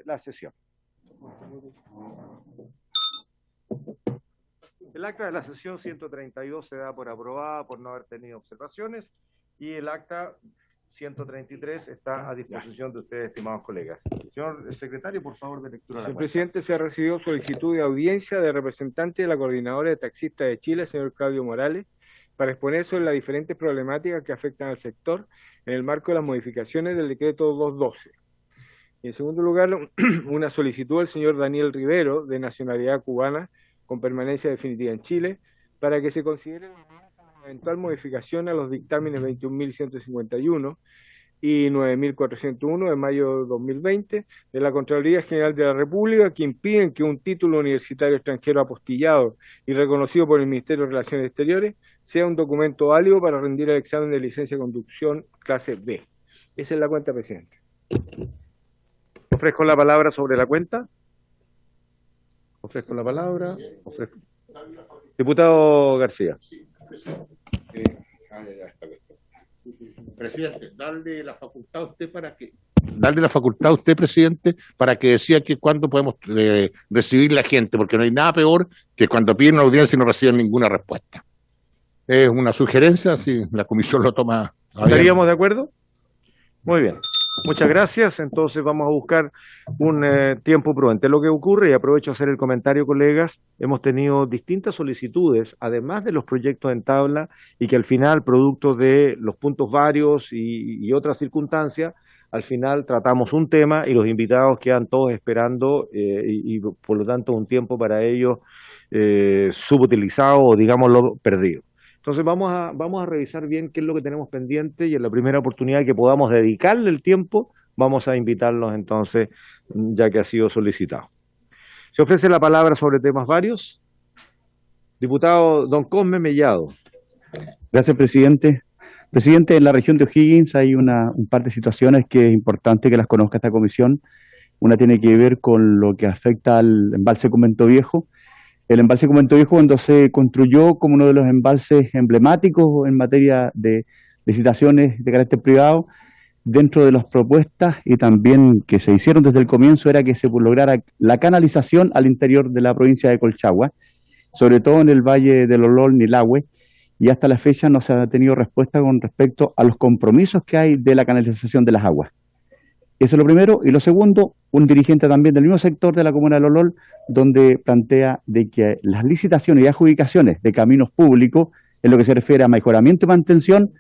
de la sesión. El acta de la sesión 132 se da por aprobada por no haber tenido observaciones y el acta 133 está a disposición de ustedes, estimados colegas. Señor secretario, por favor, de lectura. Señor presidente, se ha recibido solicitud de audiencia de representante de la Coordinadora de Taxistas de Chile, señor Claudio Morales, para exponer sobre las diferentes problemáticas que afectan al sector en el marco de las modificaciones del decreto 212. Y en segundo lugar, una solicitud del señor Daniel Rivero, de nacionalidad cubana, con permanencia definitiva en Chile, para que se considere una eventual modificación a los dictámenes 21.151 y 9.401 de mayo de 2020 de la Contraloría General de la República, que impiden que un título universitario extranjero apostillado y reconocido por el Ministerio de Relaciones Exteriores sea un documento válido para rendir el examen de licencia de conducción clase B. Esa es la cuenta, presidente. Ofrezco la palabra sobre la cuenta. Ofrezco la palabra. Diputado García. Presidente, darle la facultad a usted, presidente, para que decía que cuándo podemos recibir la gente, porque no hay nada peor que cuando piden una audiencia y no reciben ninguna respuesta. Es una sugerencia, si la comisión lo toma. ¿Estaríamos de acuerdo? Muy bien. Muchas gracias. Entonces vamos a buscar un tiempo prudente. Lo que ocurre, y aprovecho a hacer el comentario, colegas, hemos tenido distintas solicitudes, además de los proyectos en tabla, y que al final, producto de los puntos varios y otras circunstancias, al final tratamos un tema y los invitados quedan todos esperando y por lo tanto un tiempo para ellos subutilizado o digámoslo perdido. Entonces vamos a revisar bien qué es lo que tenemos pendiente y en la primera oportunidad que podamos dedicarle el tiempo, vamos a invitarlos entonces, ya que ha sido solicitado. Se ofrece la palabra sobre temas varios. Diputado don Cosme Mellado. Gracias, presidente. Presidente, en la región de O'Higgins hay un par de situaciones que es importante que las conozca esta comisión. Una tiene que ver con lo que afecta al embalse Convento Viejo. El embalse Convento Viejo, cuando se construyó como uno de los embalses emblemáticos en materia de licitaciones de carácter privado, dentro de las propuestas y también que se hicieron desde el comienzo era que se lograra la canalización al interior de la provincia de Colchagua, sobre todo en el Valle del Olol, Nilahue, y hasta la fecha no se ha tenido respuesta con respecto a los compromisos que hay de la canalización de las aguas. Eso es lo primero. Y lo segundo, un dirigente también del mismo sector de la comuna de Olol, donde plantea de que las licitaciones y adjudicaciones de caminos públicos, en lo que se refiere a mejoramiento y mantención,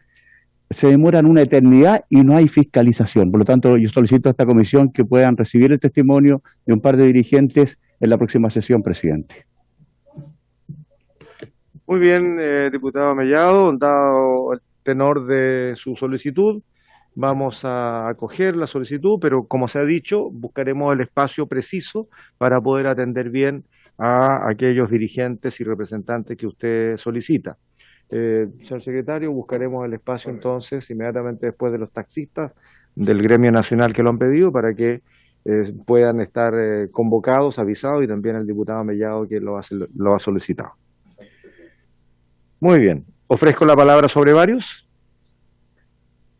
se demoran una eternidad y no hay fiscalización. Por lo tanto, yo solicito a esta comisión que puedan recibir el testimonio de un par de dirigentes en la próxima sesión, presidente. Muy bien, diputado Mellado, dado el tenor de su solicitud, vamos a acoger la solicitud, pero como se ha dicho, buscaremos el espacio preciso para poder atender bien a aquellos dirigentes y representantes que usted solicita. Señor secretario, buscaremos el espacio entonces inmediatamente después de los taxistas del gremio nacional que lo han pedido para que puedan estar convocados, avisados, y también el diputado Mellado que lo ha solicitado. Muy bien. ¿Ofrezco la palabra sobre varios?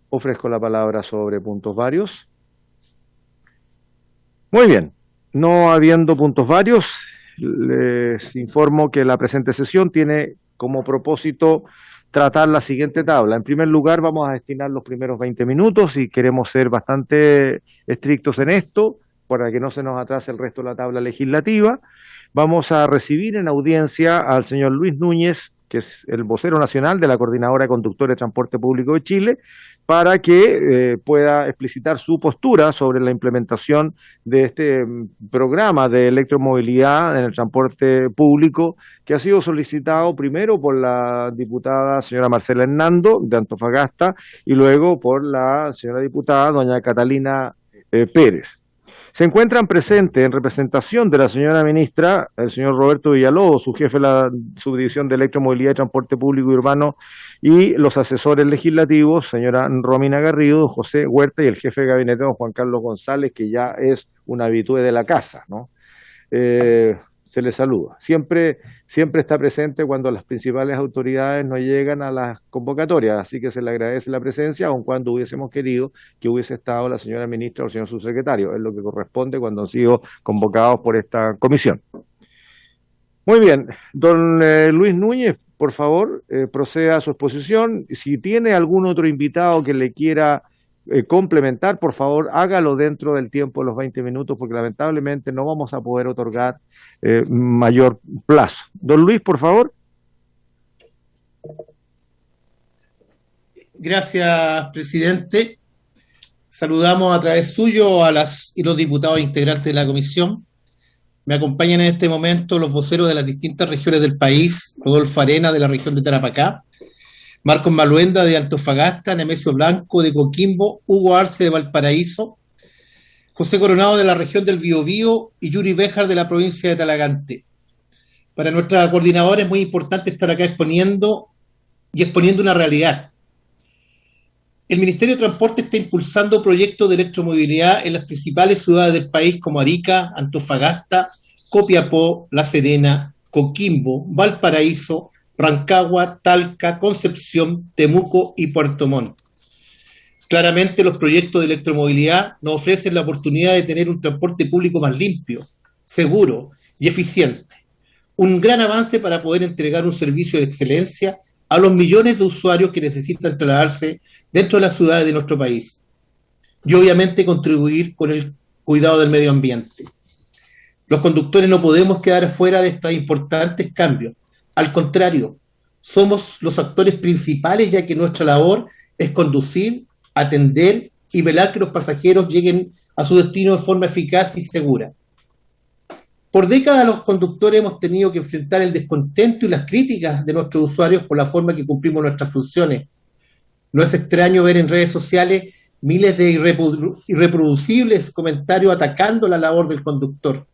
Ofrezco la palabra sobre puntos varios. Muy bien. No habiendo puntos varios, les informo que la presente sesión tiene como propósito tratar la siguiente tabla. En primer lugar, vamos a destinar los primeros 20 minutos y queremos ser bastante estrictos en esto para que no se nos atrase el resto de la tabla legislativa. Vamos a recibir en audiencia al señor Luis Núñez, que es el vocero nacional de la Coordinadora de Conductores de Transporte Público de Chile, para que pueda explicitar su postura sobre la implementación de este programa de electromovilidad en el transporte público, que ha sido solicitado primero por la diputada señora Marcela Hernando de Antofagasta y luego por la señora diputada doña Catalina Pérez. Se encuentran presentes en representación de la señora ministra, el señor Roberto Villalobos, su jefe de la Subdivisión de Electromovilidad y Transporte Público y Urbano, y los asesores legislativos, señora Romina Garrido, José Huerta, y el jefe de gabinete, don Juan Carlos González, que ya es una habitué de la casa, ¿no? se le saluda. Siempre está presente cuando las principales autoridades no llegan a las convocatorias, así que se le agradece la presencia, aun cuando hubiésemos querido que hubiese estado la señora ministra o el señor subsecretario. Es lo que corresponde cuando han sido convocados por esta comisión. Muy bien, don Luis Núñez, por favor, proceda a su exposición. Si tiene algún otro invitado que le quiera complementar, por favor, hágalo dentro del tiempo de los 20 minutos, porque lamentablemente no vamos a poder otorgar mayor plazo. Don Luis, por favor. Gracias, presidente. Saludamos a través suyo a las y los diputados integrantes de la comisión. Me acompañan en este momento los voceros de las distintas regiones del país: Rodolfo Arena, de la región de Tarapacá, Marcos Maluenda, de Antofagasta, Nemesio Blanco, de Coquimbo, Hugo Arce, de Valparaíso, José Coronado, de la región del Biobío, y Yuri Béjar, de la provincia de Talagante. Para nuestra coordinadora es muy importante estar acá exponiendo una realidad. El Ministerio de Transporte está impulsando proyectos de electromovilidad en las principales ciudades del país como Arica, Antofagasta, Copiapó, La Serena, Coquimbo, Valparaíso, Rancagua, Talca, Concepción, Temuco y Puerto Montt. Claramente los proyectos de electromovilidad nos ofrecen la oportunidad de tener un transporte público más limpio, seguro y eficiente. Un gran avance para poder entregar un servicio de excelencia a los millones de usuarios que necesitan trasladarse dentro de las ciudades de nuestro país. Y obviamente contribuir con el cuidado del medio ambiente. Los conductores no podemos quedar fuera de estos importantes cambios. Al contrario, somos los actores principales, ya que nuestra labor es conducir, atender y velar que los pasajeros lleguen a su destino de forma eficaz y segura. Por décadas los conductores hemos tenido que enfrentar el descontento y las críticas de nuestros usuarios por la forma que cumplimos nuestras funciones. No es extraño ver en redes sociales miles de irreproducibles comentarios atacando la labor del conductor,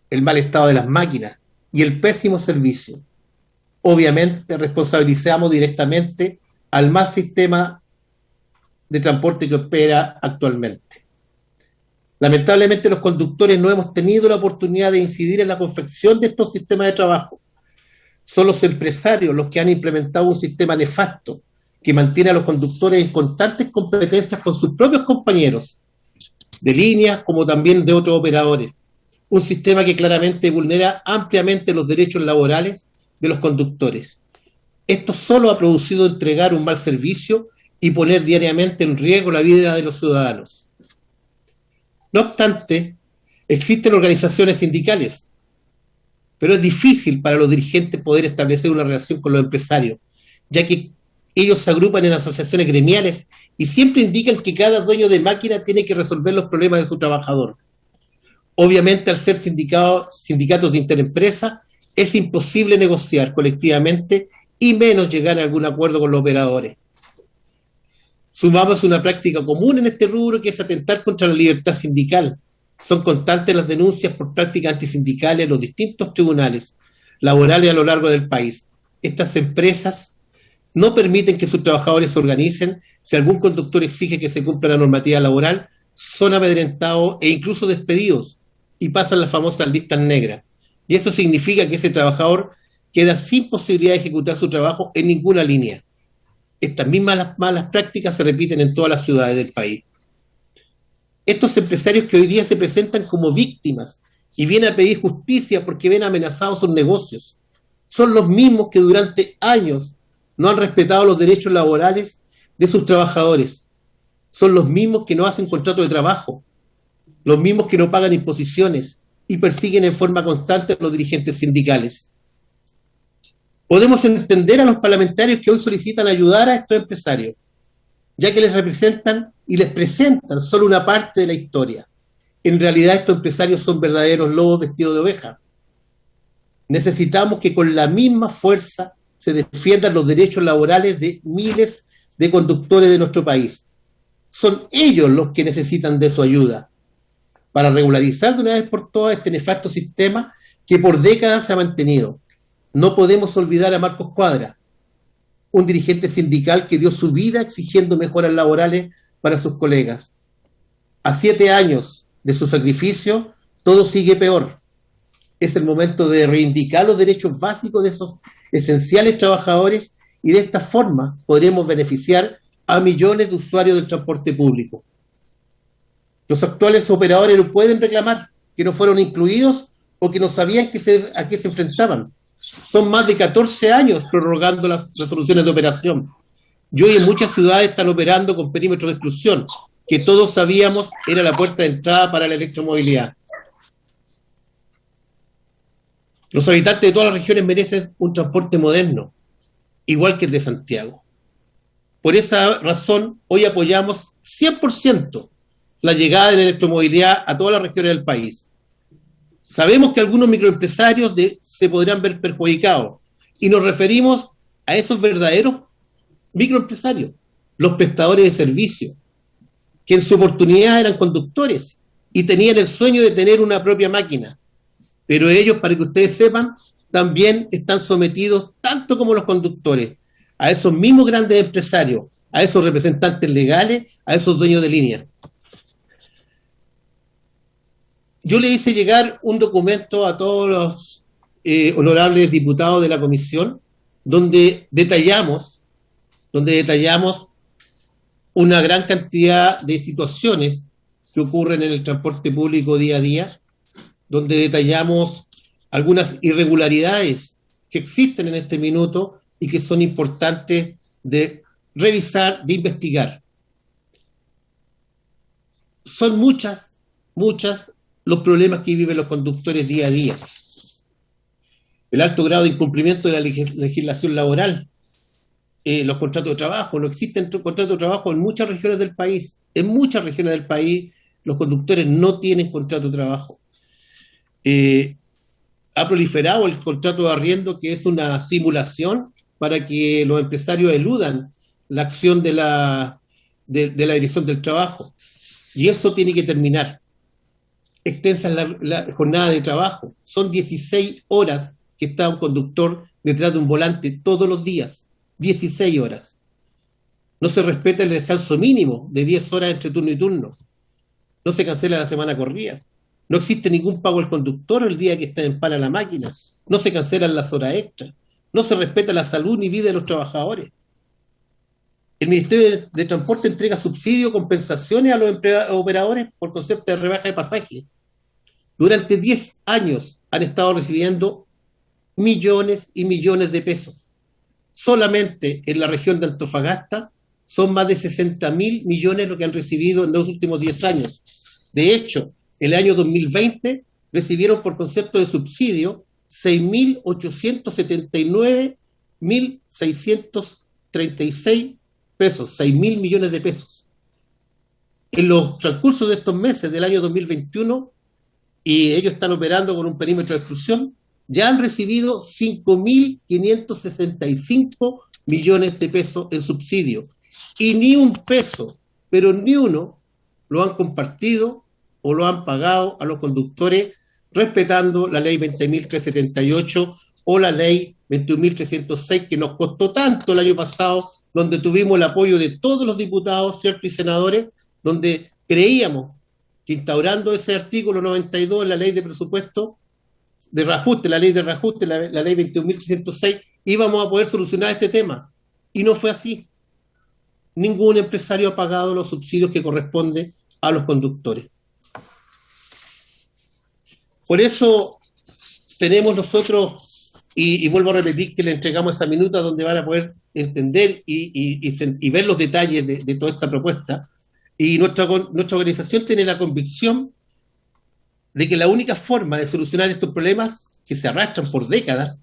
el mal estado de las máquinas y el pésimo servicio. Obviamente responsabilizamos directamente al mal sistema de transporte que opera actualmente. Lamentablemente los conductores no hemos tenido la oportunidad de incidir en la confección de estos sistemas de trabajo. Son los empresarios los que han implementado un sistema nefasto que mantiene a los conductores en constantes competencias con sus propios compañeros de línea como también de otros operadores. Un sistema que claramente vulnera ampliamente los derechos laborales de los conductores. Esto solo ha producido entregar un mal servicio y poner diariamente en riesgo la vida de los ciudadanos. No obstante, existen organizaciones sindicales, pero es difícil para los dirigentes poder establecer una relación con los empresarios, ya que ellos se agrupan en asociaciones gremiales y siempre indican que cada dueño de máquina tiene que resolver los problemas de su trabajador. Obviamente, al ser sindicatos de interempresa, es imposible negociar colectivamente y menos llegar a algún acuerdo con los operadores. Sumamos una práctica común en este rubro, que es atentar contra la libertad sindical. Son constantes las denuncias por prácticas antisindicales en los distintos tribunales laborales a lo largo del país. Estas empresas no permiten que sus trabajadores se organicen. Si algún conductor exige que se cumpla la normativa laboral, son amedrentados e incluso despedidos y pasan las famosas listas negras. Y eso significa que ese trabajador queda sin posibilidad de ejecutar su trabajo en ninguna línea. Estas mismas malas prácticas se repiten en todas las ciudades del país. Estos empresarios que hoy día se presentan como víctimas y vienen a pedir justicia porque ven amenazados sus negocios, son los mismos que durante años no han respetado los derechos laborales de sus trabajadores. Son los mismos que no hacen contrato de trabajo, los mismos que no pagan imposiciones y persiguen en forma constante a los dirigentes sindicales. Podemos entender a los parlamentarios que hoy solicitan ayudar a estos empresarios, ya que les representan y les presentan solo una parte de la historia. En realidad estos empresarios son verdaderos lobos vestidos de oveja. Necesitamos que con la misma fuerza se defiendan los derechos laborales de miles de conductores de nuestro país. Son ellos los que necesitan de su ayuda para regularizar de una vez por todas este nefasto sistema que por décadas se ha mantenido. No podemos olvidar a Marcos Cuadra, un dirigente sindical que dio su vida exigiendo mejoras laborales para sus colegas. A 7 años de su sacrificio, todo sigue peor. es el momento de reivindicar los derechos básicos de esos esenciales trabajadores y de esta forma podremos beneficiar a millones de usuarios del transporte público. Los actuales operadores no pueden reclamar que no fueron incluidos o que no sabían a qué se enfrentaban. Son más de 14 años prorrogando las resoluciones de operación. Y hoy en muchas ciudades están operando con perímetros de exclusión, que todos sabíamos era la puerta de entrada para la electromovilidad. Los habitantes de todas las regiones merecen un transporte moderno, igual que el de Santiago. Por esa razón, hoy apoyamos 100% la llegada de la electromovilidad a todas las regiones del país. Sabemos que algunos microempresarios se podrán ver perjudicados y nos referimos a esos verdaderos microempresarios, los prestadores de servicio, que en su oportunidad eran conductores y tenían el sueño de tener una propia máquina. Pero ellos, para que ustedes sepan, también están sometidos, tanto como los conductores, a esos mismos grandes empresarios, a esos representantes legales, a esos dueños de línea. Yo le hice llegar un documento a todos los honorables diputados de la comisión, donde detallamos una gran cantidad de situaciones que ocurren en el transporte público día a día, donde detallamos algunas irregularidades que existen en este minuto y que son importantes de revisar, de investigar. Son muchas los problemas que viven los conductores día a día. El alto grado de incumplimiento de la legislación laboral, los contratos de trabajo, no existen contratos de trabajo en muchas regiones del país. En muchas regiones del país los conductores no tienen contrato de trabajo. Ha proliferado el contrato de arriendo, que es una simulación para que los empresarios eludan la acción de la Dirección del Trabajo. Y eso tiene que terminar. Extensa la jornada de trabajo. Son 16 horas que está un conductor detrás de un volante todos los días. 16 horas. No se respeta el descanso mínimo de 10 horas entre turno y turno. No se cancela la semana corrida. No existe ningún pago al conductor el día que está en para la máquina. No se cancelan las horas extras. No se respeta la salud ni vida de los trabajadores. El Ministerio de Transporte entrega subsidios, compensaciones a los operadores por concepto de rebaja de pasaje. Durante 10 años han estado recibiendo millones y millones de pesos. Solamente en la región de Antofagasta son más de 60.000 millones lo que han recibido en los últimos 10 años. De hecho, el año 2020 recibieron por concepto de subsidio 6.879.636 pesos, 6.000 millones de pesos. En los transcurso de estos meses del año 2021, y ellos están operando con un perímetro de exclusión, ya han recibido 5.565 millones de pesos en subsidio. Y ni un peso, pero ni uno, lo han compartido o lo han pagado a los conductores respetando la ley 20.378 o la ley 21.306, que nos costó tanto el año pasado, donde tuvimos el apoyo de todos los diputados, ¿cierto?, y senadores, donde creíamos que instaurando ese artículo 92 en la ley de presupuesto, de reajuste, la ley de reajuste, la ley 21.306, íbamos a poder solucionar este tema. Y no fue así. Ningún empresario ha pagado los subsidios que corresponden a los conductores. Por eso tenemos nosotros, y vuelvo a repetir que le entregamos esa minuta donde van a poder entender y ver los detalles de toda esta propuesta. Y nuestra organización tiene la convicción de que la única forma de solucionar estos problemas que se arrastran por décadas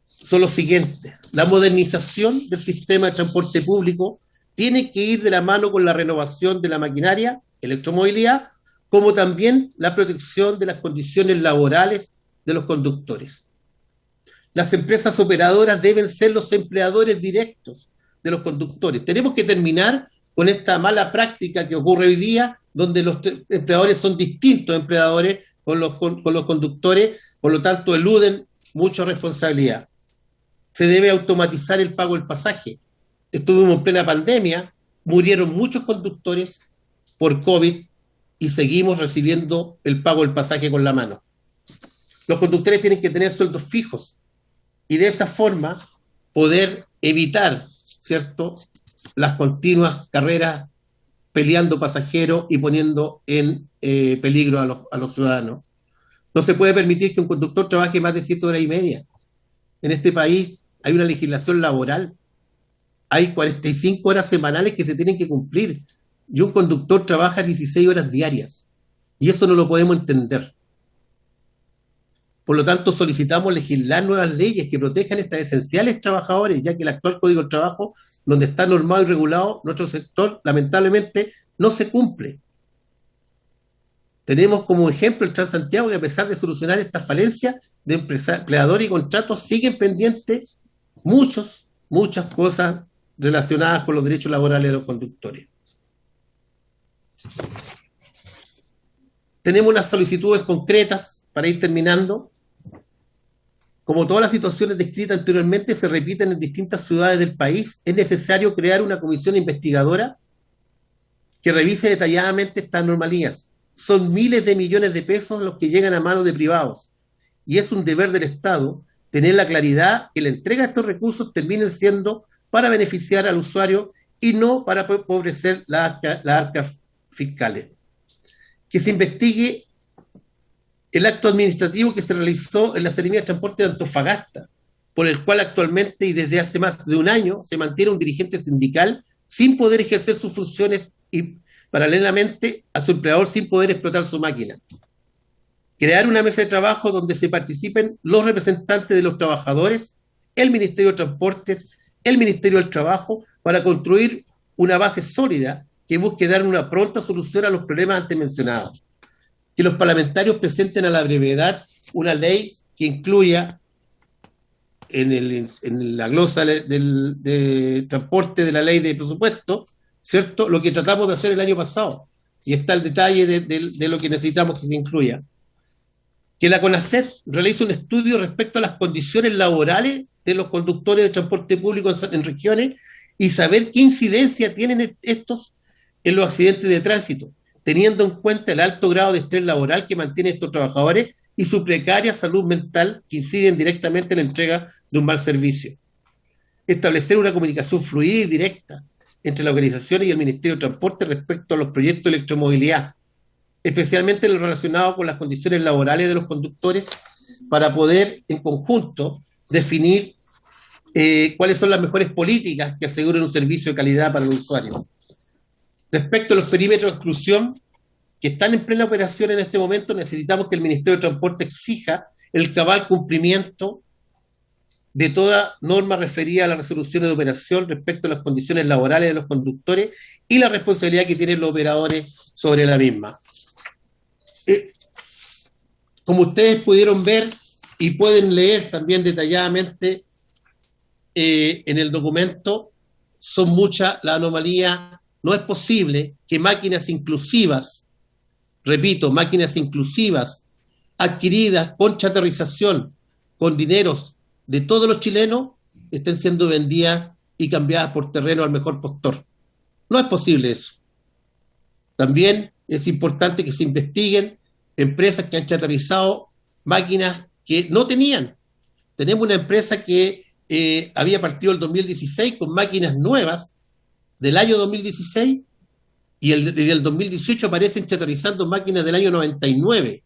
son los siguientes. La modernización del sistema de transporte público tiene que ir de la mano con la renovación de la maquinaria, electromovilidad, como también la protección de las condiciones laborales de los conductores. Las empresas operadoras deben ser los empleadores directos de los conductores. Tenemos que terminar con esta mala práctica que ocurre hoy día, donde los empleadores son distintos empleadores con los conductores, por lo tanto eluden mucha responsabilidad. Se debe automatizar el pago del pasaje. Estuvimos en plena pandemia, murieron muchos conductores por COVID y seguimos recibiendo el pago del pasaje con la mano. los conductores tienen que tener sueldos fijos y de esa forma poder evitar, ¿cierto?, las continuas carreras peleando pasajeros y poniendo en peligro a los ciudadanos. No se puede permitir que un conductor trabaje más de 7 horas y media. En este país hay una legislación laboral, hay 45 horas semanales que se tienen que cumplir y un conductor trabaja 16 horas diarias y eso no lo podemos entender. Por lo tanto, solicitamos legislar nuevas leyes que protejan a estos esenciales trabajadores, ya que el actual Código del Trabajo, donde está normado y regulado, nuestro sector, lamentablemente, no se cumple. Tenemos como ejemplo el Transantiago, que a pesar de solucionar esta falencia de empleadores y contratos, siguen pendientes muchas cosas relacionadas con los derechos laborales de los conductores. Tenemos unas solicitudes concretas para ir terminando. Como todas las situaciones descritas anteriormente se repiten en distintas ciudades del país, es necesario crear una comisión investigadora que revise detalladamente estas anomalías. Son miles de millones de pesos los que llegan a manos de privados y es un deber del Estado tener la claridad que la entrega de estos recursos terminen siendo para beneficiar al usuario y no para empobrecer las arcas fiscales. Que se investigue el acto administrativo que se realizó en la Seremía de Transporte de Antofagasta, por el cual actualmente y desde hace más de un año se mantiene un dirigente sindical sin poder ejercer sus funciones y paralelamente a su empleador sin poder explotar su máquina. Crear una mesa de trabajo donde se participen los representantes de los trabajadores, el Ministerio de Transportes, el Ministerio del Trabajo, para construir una base sólida que busque dar una pronta solución a los problemas antes mencionados. Que los parlamentarios presenten a la brevedad una ley que incluya en la glosa de transporte de la ley de presupuesto, ¿cierto?, lo que tratamos de hacer el año pasado. Y está el detalle de lo que necesitamos que se incluya. Que la CONACET realice un estudio respecto a las condiciones laborales de los conductores de transporte público en regiones y saber qué incidencia tienen estos en los accidentes de tránsito, teniendo en cuenta el alto grado de estrés laboral que mantienen estos trabajadores y su precaria salud mental que inciden directamente en la entrega de un mal servicio. Establecer una comunicación fluida y directa entre las organizaciones y el Ministerio de Transporte respecto a los proyectos de electromovilidad, especialmente en lo relacionado con las condiciones laborales de los conductores, para poder en conjunto definir cuáles son las mejores políticas que aseguren un servicio de calidad para los usuarios. Respecto a los perímetros de exclusión que están en plena operación en este momento, necesitamos que el Ministerio de Transporte exija el cabal cumplimiento de toda norma referida a las resoluciones de operación respecto a las condiciones laborales de los conductores y la responsabilidad que tienen los operadores sobre la misma. Como ustedes pudieron ver y pueden leer también detalladamente en el documento, son muchas las anomalías. No es posible que máquinas inclusivas, repito, máquinas inclusivas adquiridas con chatarrización, con dineros de todos los chilenos, estén siendo vendidas y cambiadas por terreno al mejor postor. No es posible eso. También es importante que se investiguen empresas que han chatarrizado máquinas que no tenían. Tenemos una empresa que había partido el 2016 con máquinas nuevas del año 2016 y el 2018 aparecen chatarrizando máquinas del año 99.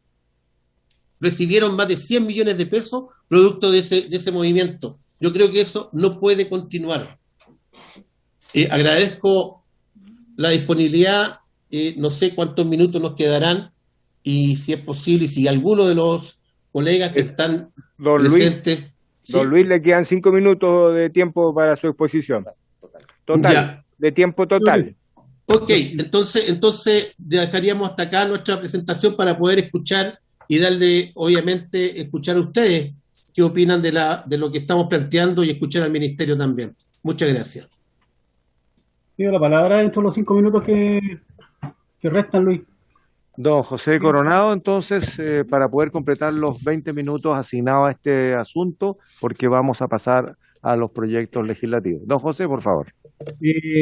Recibieron más de 100 millones de pesos producto de ese movimiento. Yo creo que eso no puede continuar. Agradezco la disponibilidad, no sé cuántos minutos nos quedarán y si es posible, si alguno de los colegas que están presentes... Don Luis, le quedan 5 minutos de tiempo para su exposición. Total. Ya. De tiempo total. Ok, entonces dejaríamos hasta acá nuestra presentación para poder escuchar y darle, obviamente, escuchar a ustedes qué opinan de lo que estamos planteando y escuchar al Ministerio también. Muchas gracias. Pido la palabra dentro de los 5 minutos que restan, Luis. Don José Coronado, entonces, para poder completar los 20 minutos asignados a este asunto, porque vamos a pasar a los proyectos legislativos. Don José, por favor.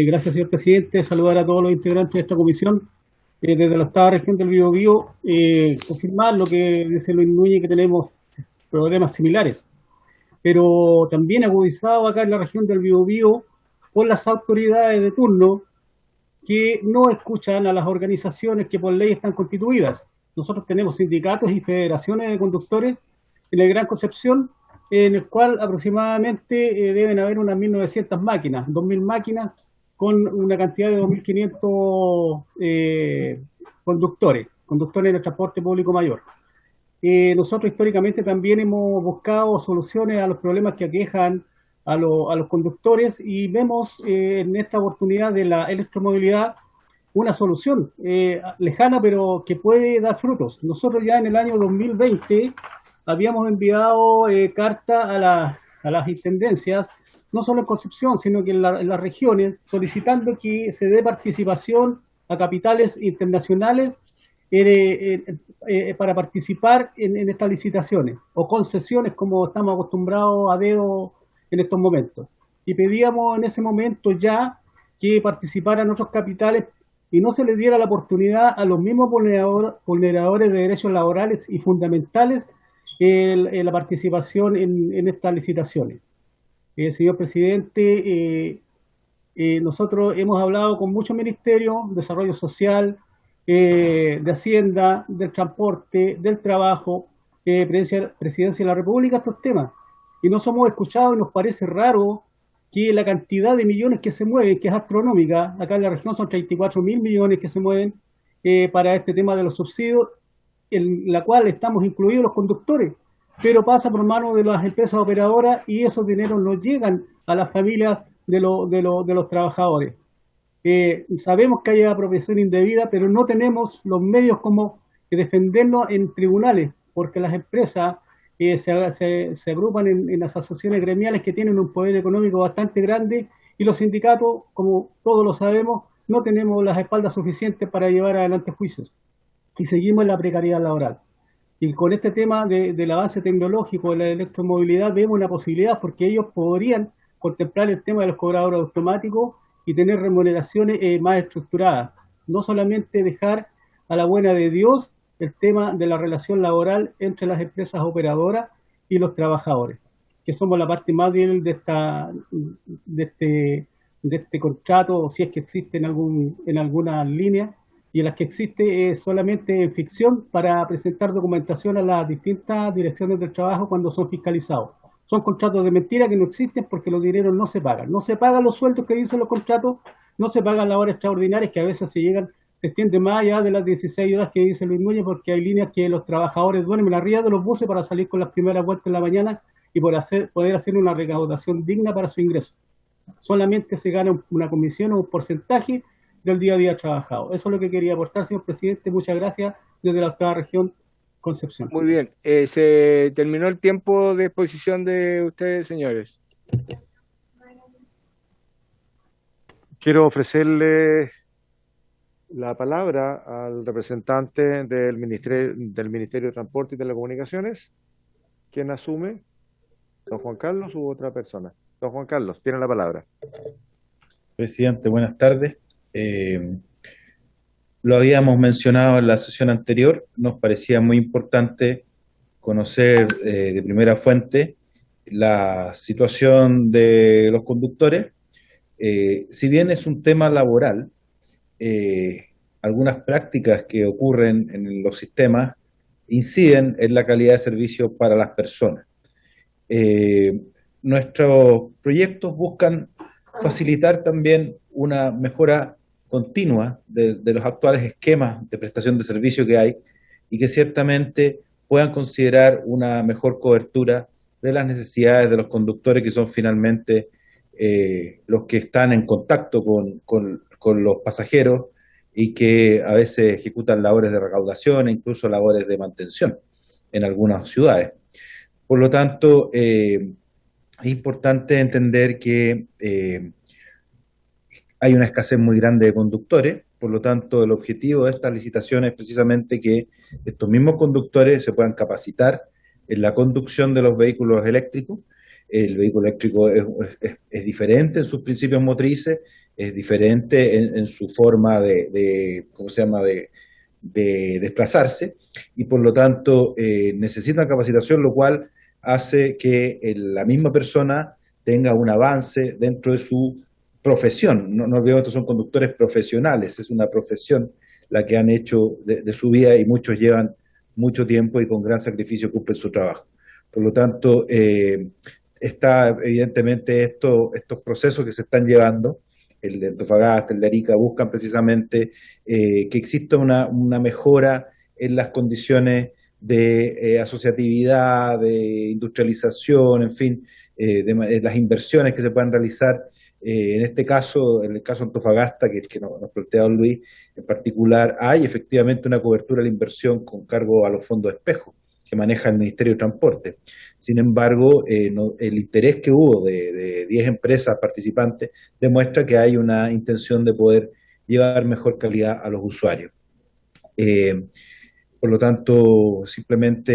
Gracias, señor presidente. Saludar a todos los integrantes de esta comisión. Desde la octava región del Biobío, confirmar lo que dice Luis Núñez, que tenemos problemas similares, pero también agudizado acá en la región del Biobío por las autoridades de turno que no escuchan a las organizaciones que por ley están constituidas. Nosotros tenemos sindicatos y federaciones de conductores en el Gran Concepción, en el cual aproximadamente deben haber unas 1.900 máquinas, 2.000 máquinas con una cantidad de 2.500 conductores en el transporte público mayor. Nosotros históricamente también hemos buscado soluciones a los problemas que aquejan a los conductores y vemos en esta oportunidad de la electromovilidad una solución lejana pero que puede dar frutos. Nosotros ya en el año 2020 habíamos enviado carta a las intendencias, no solo en Concepción, sino que en las regiones, solicitando que se dé participación a capitales internacionales para participar en estas licitaciones, o concesiones como estamos acostumbrados a dedo en estos momentos. Y pedíamos en ese momento ya que participaran otros capitales y no se les diera la oportunidad a los mismos vulneradores de derechos laborales y fundamentales en la participación en estas licitaciones. Señor presidente, nosotros hemos hablado con muchos ministerios, Desarrollo Social, de Hacienda, del Transporte, del Trabajo, Presidencia de la República, estos temas. Y no somos escuchados y nos parece raro que la cantidad de millones que se mueven, que es astronómica, acá en la región son 34.000 millones que se mueven para este tema de los subsidios, en la cual estamos incluidos los conductores, pero pasa por manos de las empresas operadoras y esos dineros no llegan a las familias de los trabajadores. Sabemos que hay apropiación indebida, pero no tenemos los medios como defendernos en tribunales, porque las empresas se agrupan en las asociaciones gremiales que tienen un poder económico bastante grande y los sindicatos, como todos lo sabemos, no tenemos las espaldas suficientes para llevar adelante juicios y seguimos en la precariedad laboral. Y con este tema del avance tecnológico de la electromovilidad vemos una posibilidad porque ellos podrían contemplar el tema de los cobradores automáticos y tener remuneraciones más estructuradas, no solamente dejar a la buena de Dios el tema de la relación laboral entre las empresas operadoras y los trabajadores, que somos la parte más débil de este contrato, si es que existe en alguna línea, y en las que existe solamente en ficción para presentar documentación a las distintas direcciones del trabajo cuando son fiscalizados. Son contratos de mentira que no existen porque los dineros no se pagan. No se pagan los sueldos que dicen los contratos, no se pagan las horas extraordinarias que a veces se extienden más allá de las 16 horas que dice Luis Núñez, porque hay líneas que los trabajadores duermen arriba de los buses para salir con las primeras vueltas en la mañana y poder hacer una recaudación digna para su ingreso. Solamente se gana una comisión o un porcentaje del día a día trabajado. Eso es lo que quería aportar, señor presidente. Muchas gracias desde la octava región Concepción. Muy bien. Se terminó el tiempo de exposición de ustedes, señores. Quiero ofrecerle la palabra al representante del Ministerio de Transporte y Telecomunicaciones. ¿Quién asume? ¿Don Juan Carlos u otra persona? Don Juan Carlos, tiene la palabra. Presidente, buenas tardes. Lo habíamos mencionado en la sesión anterior, nos parecía muy importante conocer de primera fuente la situación de los conductores. Si bien es un tema laboral, algunas prácticas que ocurren en los sistemas inciden en la calidad de servicio para las personas. Nuestros proyectos buscan facilitar también una mejora continua de los actuales esquemas de prestación de servicio que hay y que ciertamente puedan considerar una mejor cobertura de las necesidades de los conductores, que son finalmente los que están en contacto con los pasajeros y que a veces ejecutan labores de recaudación e incluso labores de mantención en algunas ciudades. Por lo tanto, es importante entender que hay una escasez muy grande de conductores, por lo tanto el objetivo de esta licitación es precisamente que estos mismos conductores se puedan capacitar en la conducción de los vehículos eléctricos. El vehículo eléctrico es diferente en sus principios motrices, es diferente en su forma de desplazarse y por lo tanto necesitan capacitación, lo cual hace que la misma persona tenga un avance dentro de su profesión. No olvidemos que son conductores profesionales, es una profesión la que han hecho de su vida y muchos llevan mucho tiempo y con gran sacrificio cumplen su trabajo. Por lo tanto, está evidentemente estos procesos que se están llevando, el de Antofagasta, el de Arica, buscan precisamente que exista una mejora en las condiciones de asociatividad, de industrialización, en fin, de las inversiones que se puedan realizar. En este caso, en el caso de Antofagasta, que es el que nos plantea don Luis, en particular, hay efectivamente una cobertura de la inversión con cargo a los fondos de espejo que maneja el Ministerio de Transporte. Sin embargo, el interés que hubo de 10 empresas participantes demuestra que hay una intención de poder llevar mejor calidad a los usuarios. Por lo tanto, simplemente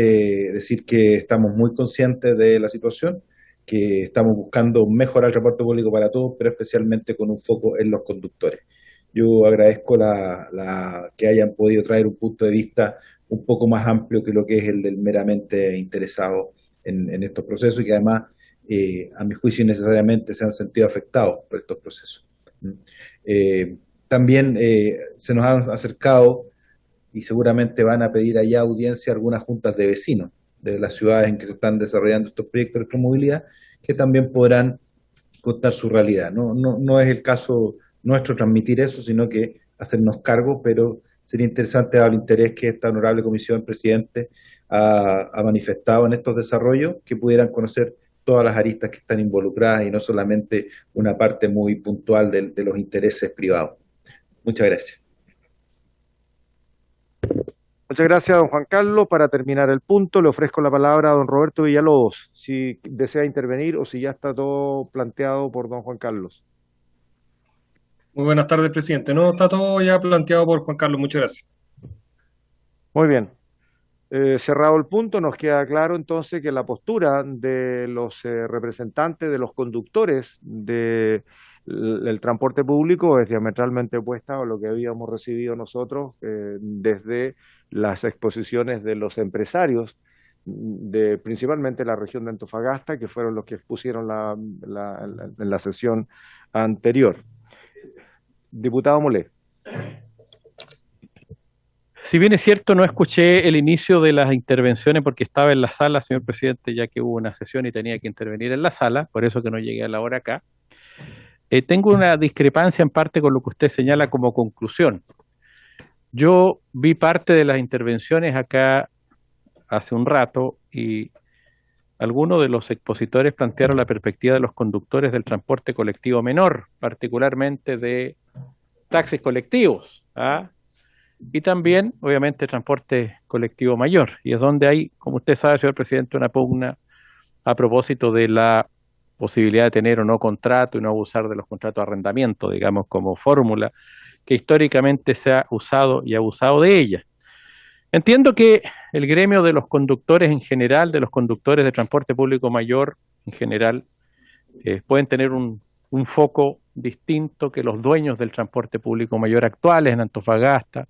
decir que estamos muy conscientes de la situación, que estamos buscando mejorar el transporte público para todos, pero especialmente con un foco en los conductores. Yo agradezco que hayan podido traer un punto de vista un poco más amplio que lo que es el del meramente interesado en estos procesos y que además, a mi juicio, innecesariamente se han sentido afectados por estos procesos. También se nos han acercado y seguramente van a pedir allá audiencia a algunas juntas de vecinos de las ciudades en que se están desarrollando estos proyectos de electromovilidad, que también podrán contar su realidad. No es el caso nuestro transmitir eso, sino que hacernos cargo, pero sería interesante, dado el interés que esta honorable comisión, presidente, ha manifestado en estos desarrollos, que pudieran conocer todas las aristas que están involucradas y no solamente una parte muy puntual de los intereses privados. Muchas gracias. Muchas gracias, don Juan Carlos. Para terminar el punto, le ofrezco la palabra a don Roberto Villalobos, si desea intervenir o si ya está todo planteado por don Juan Carlos. Muy buenas tardes, presidente. No, está todo ya planteado por Juan Carlos. Muchas gracias. Muy bien. Cerrado el punto, nos queda claro entonces que la postura de los representantes de los conductores del transporte público es diametralmente opuesta a lo que habíamos recibido nosotros desde las exposiciones de los empresarios de principalmente la región de Antofagasta, que fueron los que expusieron en la sesión anterior. Diputado Molé. Si bien es cierto, no escuché el inicio de las intervenciones porque estaba en la sala, señor presidente, ya que hubo una sesión y tenía que intervenir en la sala, por eso que no llegué a la hora acá. Tengo una discrepancia en parte con lo que usted señala como conclusión. Yo vi parte de las intervenciones acá hace un rato y algunos de los expositores plantearon la perspectiva de los conductores del transporte colectivo menor, particularmente de taxis colectivos, y también, obviamente, transporte colectivo mayor. Y es donde hay, como usted sabe, señor presidente, una pugna a propósito de la posibilidad de tener o no contrato y no abusar de los contratos de arrendamiento, digamos, como fórmula que históricamente se ha usado y abusado de ella. Entiendo que el gremio de los conductores en general, de los conductores de transporte público mayor en general, pueden tener un foco distinto que los dueños del transporte público mayor actuales en Antofagasta.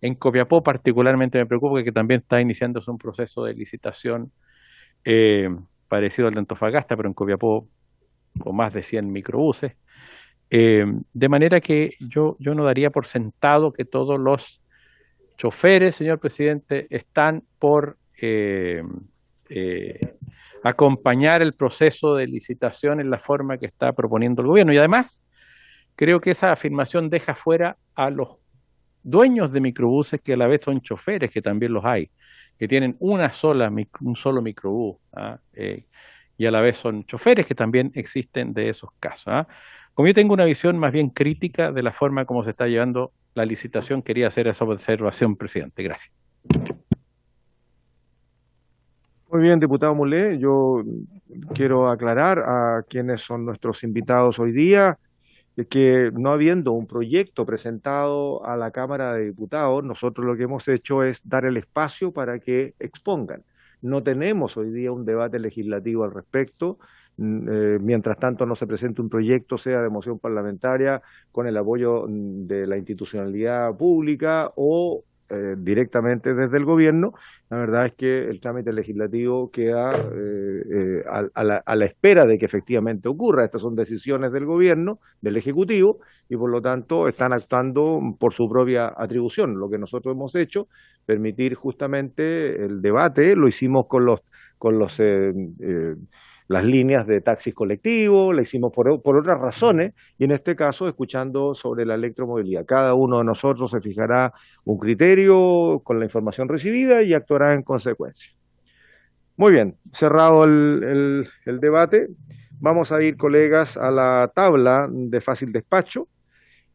En Copiapó particularmente me preocupa que también está iniciándose un proceso de licitación parecido al de Antofagasta, pero en Copiapó con más de 100 microbuses. De manera que yo no daría por sentado que todos los choferes, señor presidente, están por acompañar el proceso de licitación en la forma que está proponiendo el gobierno. Y además, creo que esa afirmación deja fuera a los dueños de microbuses que a la vez son choferes, que también los hay, que tienen un solo microbús, y a la vez son choferes que también existen de esos casos. Como yo tengo una visión más bien crítica de la forma como se está llevando la licitación, quería hacer esa observación, presidente. Gracias. Muy bien, diputado Molé. Yo quiero aclarar a quienes son nuestros invitados hoy día que no habiendo un proyecto presentado a la Cámara de Diputados, nosotros lo que hemos hecho es dar el espacio para que expongan. No tenemos hoy día un debate legislativo al respecto. Mientras tanto no se presente un proyecto, sea de moción parlamentaria, con el apoyo de la institucionalidad pública o directamente desde el gobierno, la verdad es que el trámite legislativo queda a la espera de que efectivamente ocurra. Estas son decisiones del gobierno, del Ejecutivo, y por lo tanto están actuando por su propia atribución. Lo que nosotros hemos hecho, permitir justamente el debate, lo hicimos con las líneas de taxis colectivos, la hicimos por otras razones, y en este caso escuchando sobre la electromovilidad. Cada uno de nosotros se fijará un criterio con la información recibida y actuará en consecuencia. Muy bien, cerrado el debate, vamos a ir, colegas, a la tabla de fácil despacho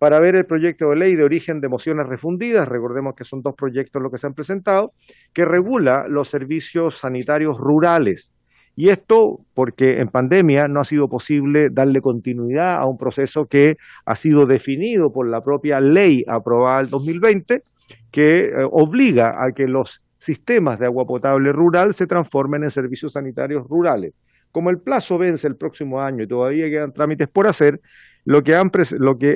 para ver el proyecto de ley de origen de mociones refundidas. Recordemos que son dos proyectos los que se han presentado, que regula los servicios sanitarios rurales. Y esto porque en pandemia no ha sido posible darle continuidad a un proceso que ha sido definido por la propia ley aprobada en 2020, que obliga a que los sistemas de agua potable rural se transformen en servicios sanitarios rurales. Como el plazo vence el próximo año y todavía quedan trámites por hacer, lo que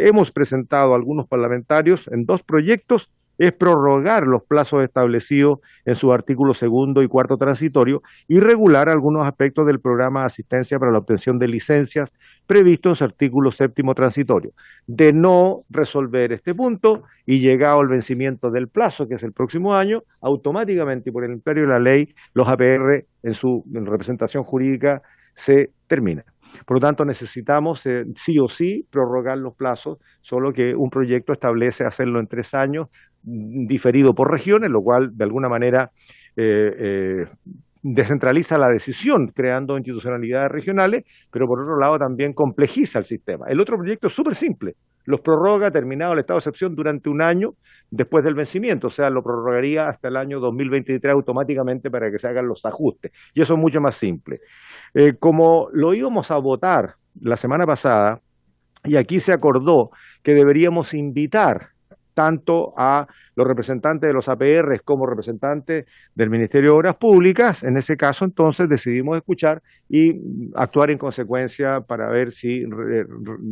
hemos presentado algunos parlamentarios en dos proyectos es prorrogar los plazos establecidos en sus artículos 2º y 4º transitorio y regular algunos aspectos del programa de asistencia para la obtención de licencias previsto en su artículo 7º transitorio. De no resolver este punto y llegado el vencimiento del plazo, que es el próximo año, automáticamente y por el imperio de la ley, los APR en representación jurídica se terminan. Por lo tanto, necesitamos sí o sí prorrogar los plazos, solo que un proyecto establece hacerlo en 3 años, diferido por regiones, lo cual de alguna manera descentraliza la decisión, creando institucionalidades regionales, pero por otro lado también complejiza el sistema. El otro proyecto es súper simple, los prorroga terminado el estado de excepción durante 1 año después del vencimiento, o sea, lo prorrogaría hasta el año 2023 automáticamente para que se hagan los ajustes, y eso es mucho más simple. Como lo íbamos a votar la semana pasada, y aquí se acordó que deberíamos invitar tanto a los representantes de los APR como representantes del Ministerio de Obras Públicas, en ese caso entonces decidimos escuchar y actuar en consecuencia para ver si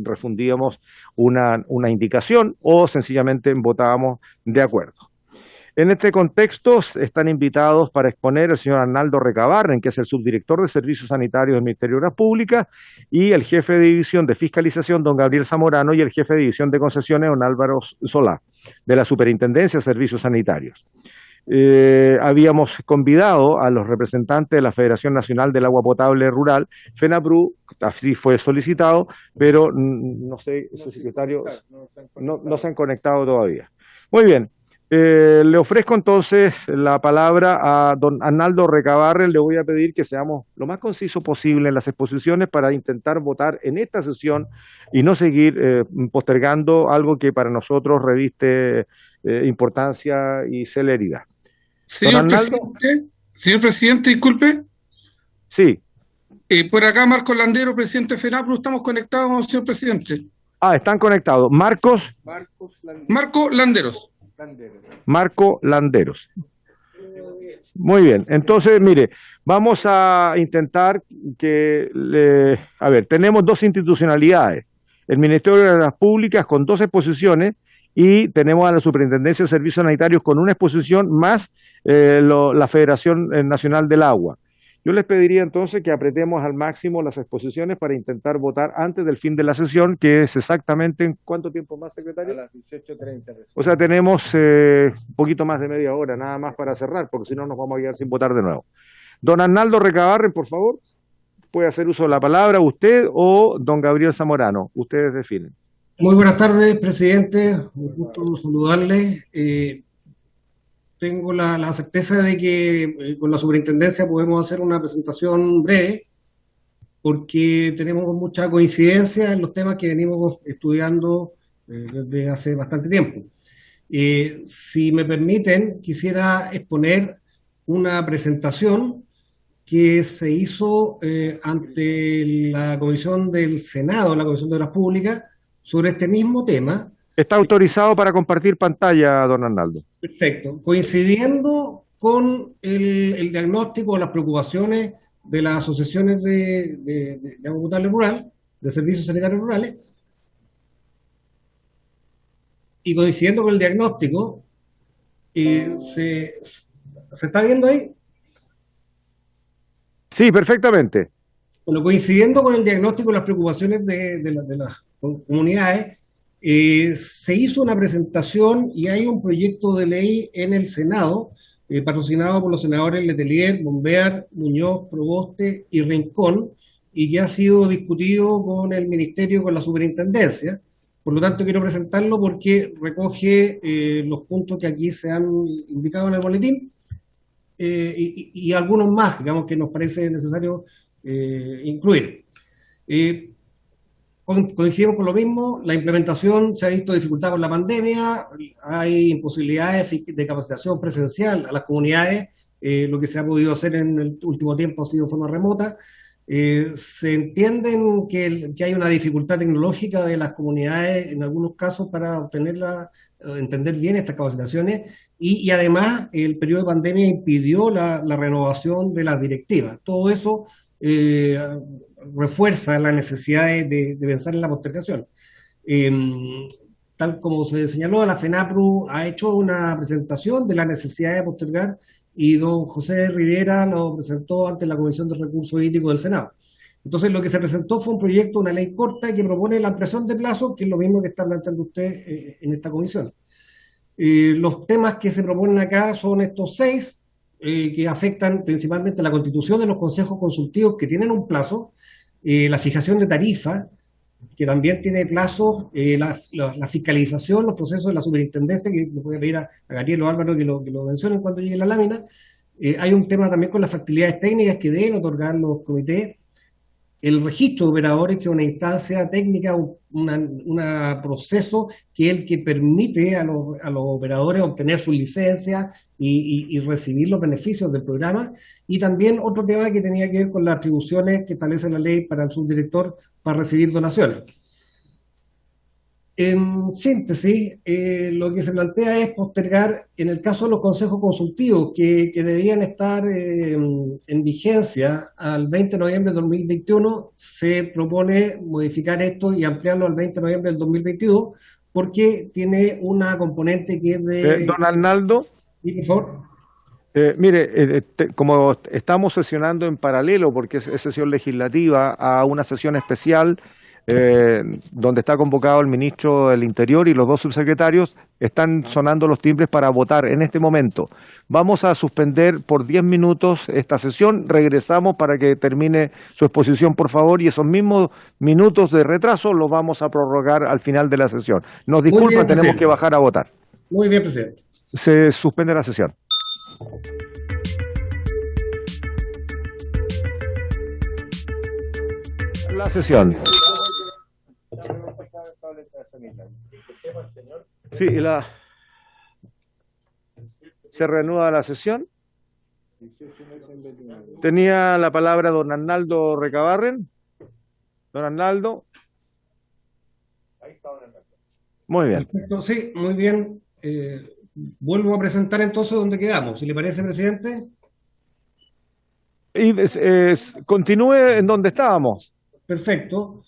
refundíamos una indicación o sencillamente votábamos de acuerdo. En este contexto están invitados para exponer el señor Arnaldo Recabarren, que es el subdirector de Servicios Sanitarios del Ministerio de Obras Públicas, y el jefe de división de Fiscalización, don Gabriel Zamorano, y el jefe de división de Concesiones, don Álvaro Solá, de la Superintendencia de Servicios Sanitarios. Habíamos convidado a los representantes de la Federación Nacional del Agua Potable Rural, FENAPRU, así fue solicitado, pero no sé, su secretario, no se han conectado todavía. Muy bien. Le ofrezco entonces la palabra a don Arnaldo Recabarren. Le voy a pedir que seamos lo más conciso posible en las exposiciones para intentar votar en esta sesión y no seguir postergando algo que para nosotros reviste importancia y celeridad. Señor presidente, disculpe. Sí. Por acá Marcos Landero, presidente de FENAPRU, estamos conectados, señor presidente. Están conectados. Marcos Landeros. Marco Landeros. Muy bien, entonces mire, vamos a intentar tenemos dos institucionalidades, el Ministerio de Obras Públicas con 2 exposiciones y tenemos a la Superintendencia de Servicios Sanitarios con 1 exposición más la Federación Nacional del Agua. Yo les pediría entonces que apretemos al máximo las exposiciones para intentar votar antes del fin de la sesión, que es exactamente ¿en cuánto tiempo más, secretario? A las 18:30. O sea, tenemos un poquito más de media hora nada más para cerrar, porque si no nos vamos a quedar sin votar de nuevo. Don Arnaldo Recabarren, por favor, puede hacer uso de la palabra usted o don Gabriel Zamorano. Ustedes definen. Muy buenas tardes, presidente. Un gusto saludarle. Tengo la certeza de que con la superintendencia podemos hacer una presentación breve porque tenemos mucha coincidencia en los temas que venimos estudiando desde hace bastante tiempo. Si me permiten, quisiera exponer una presentación que se hizo ante la Comisión del Senado, la Comisión de Obras Públicas, sobre este mismo tema. Está autorizado para compartir pantalla, don Arnaldo. Perfecto. Coincidiendo con el diagnóstico, las preocupaciones de las asociaciones de agua potable rural, de servicios sanitarios rurales, y coincidiendo con el diagnóstico, ¿Se está viendo ahí? Sí, perfectamente. Bueno, coincidiendo con el diagnóstico y las preocupaciones de las comunidades, se hizo una presentación y hay un proyecto de ley en el Senado, patrocinado por los senadores Letelier, Bombear, Muñoz, Proboste y Rincón, y que ha sido discutido con el Ministerio, con la Superintendencia. Por lo tanto, quiero presentarlo porque recoge los puntos que aquí se han indicado en el boletín y algunos más, digamos, que nos parece necesario incluir. Coincidimos con lo mismo, la implementación se ha visto dificultada por la pandemia, hay imposibilidades de capacitación presencial a las comunidades, lo que se ha podido hacer en el último tiempo ha sido de forma remota. Se entienden que hay una dificultad tecnológica de las comunidades en algunos casos para entender bien estas capacitaciones y además el periodo de pandemia impidió la renovación de las directivas. Todo eso refuerza la necesidad de pensar en la postergación. Tal como se señaló, la FENAPRU ha hecho una presentación de la necesidad de postergar y don José Rivera lo presentó ante la Comisión de Recursos Hídricos del Senado. Entonces, lo que se presentó fue un proyecto, una ley corta que propone la ampliación de plazo, que es lo mismo que está planteando usted en esta comisión. Los temas que se proponen acá son estos 6, que afectan principalmente la constitución de los consejos consultivos que tienen un plazo, la fijación de tarifas, que también tiene plazos, la fiscalización, los procesos de la superintendencia, que le voy a pedir a Gabriel o Álvaro que lo mencionen cuando llegue la lámina. Hay un tema también con las facilidades técnicas que deben otorgar los comités, el registro de operadores, que es una instancia técnica, un proceso que es el que permite a los operadores obtener sus licencias y recibir los beneficios del programa. Y también otro tema que tenía que ver con las atribuciones que establece la ley para el subdirector para recibir donaciones. En síntesis, lo que se plantea es postergar, en el caso de los consejos consultivos, que debían estar en vigencia al 20 de noviembre de 2021, se propone modificar esto y ampliarlo al 20 de noviembre del 2022, porque tiene una componente que es de... Don Arnaldo. Sí, por favor. Mire, como estamos sesionando en paralelo, porque es sesión legislativa, a una sesión especial, donde está convocado el ministro del Interior y los 2 subsecretarios, están sonando los timbres para votar en este momento. Vamos a suspender por 10 minutos esta sesión, regresamos para que termine su exposición, por favor, y esos mismos minutos de retraso los vamos a prorrogar al final de la sesión. Nos disculpa, tenemos que bajar a votar. Muy bien, presidente. Se suspende la sesión. La sesión. Sí, se reanuda la sesión. Tenía la palabra don Arnaldo Recabarren. Don Arnaldo. Muy bien. Perfecto, sí, muy bien. Vuelvo a presentar entonces donde quedamos, si le parece, presidente. Y continúe en donde estábamos. Perfecto.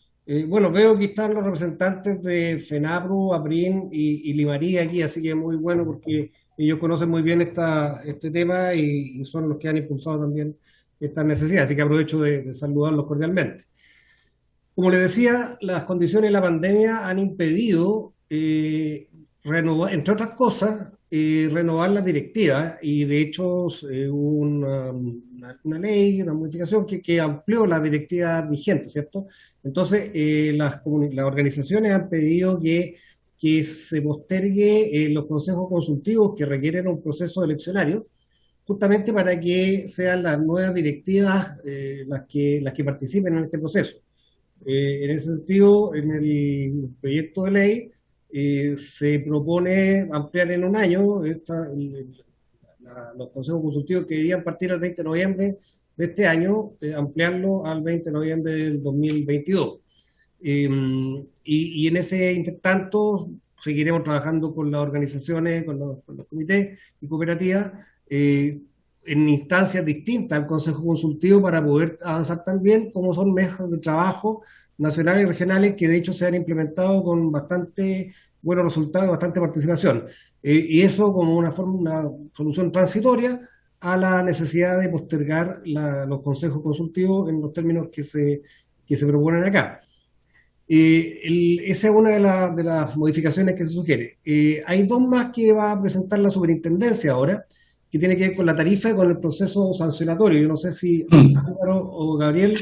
Bueno, veo que están los representantes de FENAPRU, APRIN y Limarí aquí, así que es muy bueno porque ellos conocen muy bien este tema y son los que han impulsado también estas necesidades, así que aprovecho de saludarlos cordialmente. Como les decía, las condiciones de la pandemia han impedido renovar, entre otras cosas, renovar las directivas y de hecho hubo una ley, una modificación que amplió la directiva vigente, ¿cierto? Entonces, las organizaciones han pedido que se postergue los consejos consultivos que requieren un proceso eleccionario, justamente para que sean las nuevas directivas las que participen en este proceso. En ese sentido, en el proyecto de ley se propone ampliar en un año los consejos consultivos que deberían partir el 20 de noviembre de este año, ampliarlo al 20 de noviembre del 2022. Y en ese intertanto seguiremos trabajando con las organizaciones, con los comités y cooperativas en instancias distintas al Consejo Consultivo para poder avanzar también, como son mesas de trabajo nacionales y regionales que de hecho se han implementado con bastante buenos resultados y bastante participación. y eso como una solución transitoria a la necesidad de postergar los consejos consultivos en los términos que se proponen acá. Esa es una de las modificaciones que se sugiere. Hay dos más que va a presentar la superintendencia ahora, que tiene que ver con la tarifa y con el proceso sancionatorio. Yo no sé si Álvaro o Gabriel.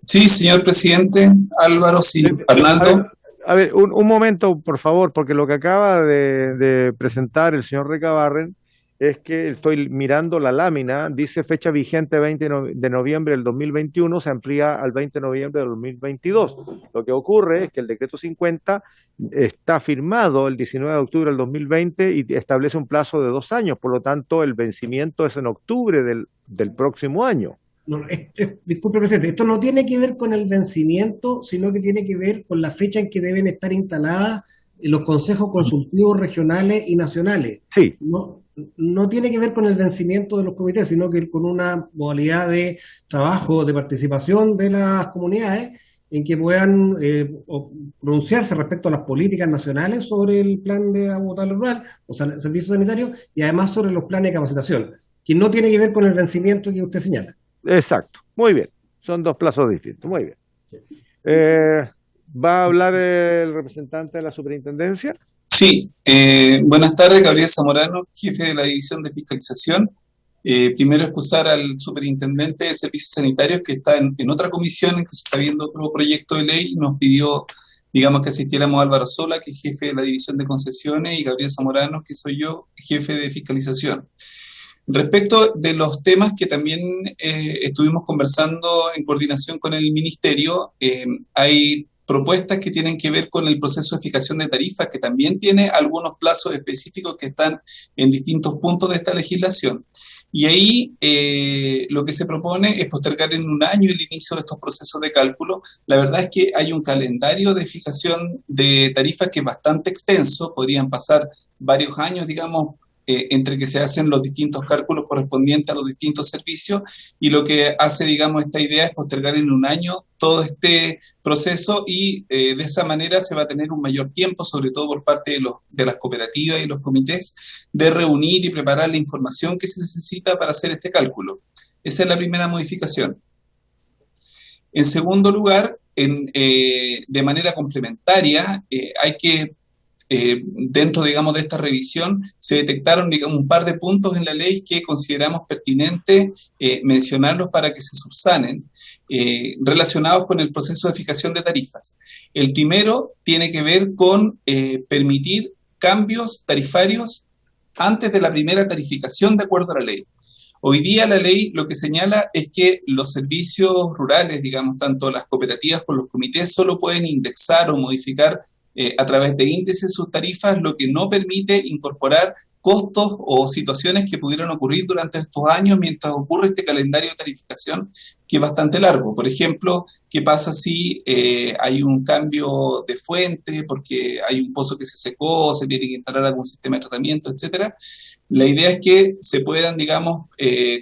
Sí, señor presidente, Álvaro, sí, Arnaldo. A ver, un momento, por favor, porque lo que acaba de presentar el señor Recabarren es que estoy mirando la lámina, dice fecha vigente 20 de noviembre del 2021, se amplía al 20 de noviembre del 2022. Lo que ocurre es que el decreto 50 está firmado el 19 de octubre del 2020 y establece un plazo de 2 años, por lo tanto el vencimiento es en octubre del próximo año. No, disculpe, presidente, esto no tiene que ver con el vencimiento, sino que tiene que ver con la fecha en que deben estar instaladas los consejos consultivos regionales y nacionales. Sí. No tiene que ver con el vencimiento de los comités, sino que con una modalidad de trabajo, de participación de las comunidades en que puedan pronunciarse respecto a las políticas nacionales sobre el plan de agua rural, o sea, el servicio sanitario, y además sobre los planes de capacitación, que no tiene que ver con el vencimiento que usted señala. Exacto, muy bien, son dos plazos distintos, muy bien. ¿Va a hablar el representante de la superintendencia? Sí, buenas tardes, Gabriel Zamorano, jefe de la División de Fiscalización. Primero excusar al superintendente de Servicios Sanitarios que está en otra comisión en que se está viendo otro proyecto de ley y nos pidió, digamos, que asistiéramos Álvaro Sola, que es jefe de la División de Concesiones, y Gabriel Zamorano, que soy yo, jefe de Fiscalización. Respecto de los temas que también estuvimos conversando en coordinación con el Ministerio, hay propuestas que tienen que ver con el proceso de fijación de tarifas, que también tiene algunos plazos específicos que están en distintos puntos de esta legislación. Y ahí lo que se propone es postergar en 1 año el inicio de estos procesos de cálculo. La verdad es que hay un calendario de fijación de tarifas que es bastante extenso, podrían pasar varios años, digamos, entre que se hacen los distintos cálculos correspondientes a los distintos servicios, y lo que hace, digamos, esta idea es postergar en 1 año todo este proceso y de esa manera se va a tener un mayor tiempo, sobre todo por parte de las cooperativas y los comités, de reunir y preparar la información que se necesita para hacer este cálculo. Esa es la primera modificación. En segundo lugar, de manera complementaria, hay que dentro, digamos, de esta revisión se detectaron, digamos, un par de puntos en la ley que consideramos pertinente mencionarlos para que se subsanen, relacionados con el proceso de fijación de tarifas. El primero tiene que ver con permitir cambios tarifarios antes de la primera tarificación de acuerdo a la ley. Hoy día la ley lo que señala es que los servicios rurales, digamos, tanto las cooperativas como los comités, solo pueden indexar o modificar a través de índices sus tarifas, lo que no permite incorporar costos o situaciones que pudieran ocurrir durante estos años mientras ocurre este calendario de tarificación que es bastante largo. Por ejemplo, ¿qué pasa si hay un cambio de fuente porque hay un pozo que se secó, se tiene que instalar algún sistema de tratamiento, etcétera? La idea es que se puedan, digamos,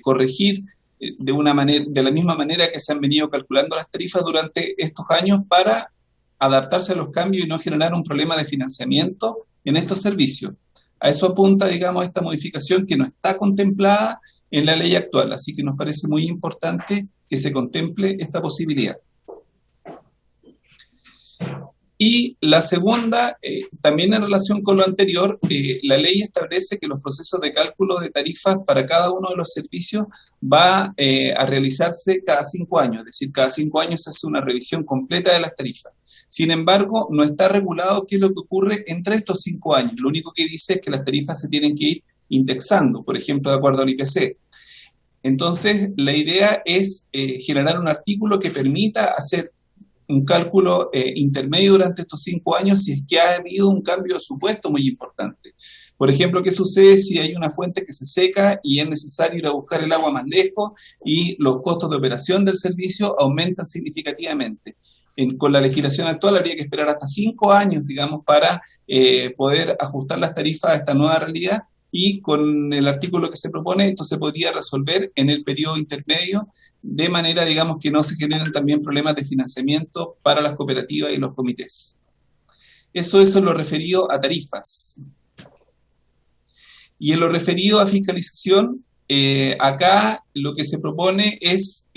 corregir de la misma manera que se han venido calculando las tarifas durante estos años para adaptarse a los cambios y no generar un problema de financiamiento en estos servicios. A eso apunta, digamos, esta modificación que no está contemplada en la ley actual, así que nos parece muy importante que se contemple esta posibilidad. Y la segunda, también en relación con lo anterior, la ley establece que los procesos de cálculo de tarifas para cada uno de los servicios va a realizarse cada 5 años, es decir, cada 5 años se hace una revisión completa de las tarifas. Sin embargo, no está regulado qué es lo que ocurre entre estos 5 años. Lo único que dice es que las tarifas se tienen que ir indexando, por ejemplo, de acuerdo al IPC. Entonces, la idea es generar un artículo que permita hacer un cálculo intermedio durante estos 5 años si es que ha habido un cambio de supuesto muy importante. Por ejemplo, ¿qué sucede si hay una fuente que se seca y es necesario ir a buscar el agua más lejos y los costos de operación del servicio aumentan significativamente? Con la legislación actual habría que esperar hasta 5 años, digamos, para poder ajustar las tarifas a esta nueva realidad, y con el artículo que se propone esto se podría resolver en el periodo intermedio, de manera, digamos, que no se generen también problemas de financiamiento para las cooperativas y los comités. Eso es lo referido a tarifas. Y en lo referido a fiscalización, acá lo que se propone es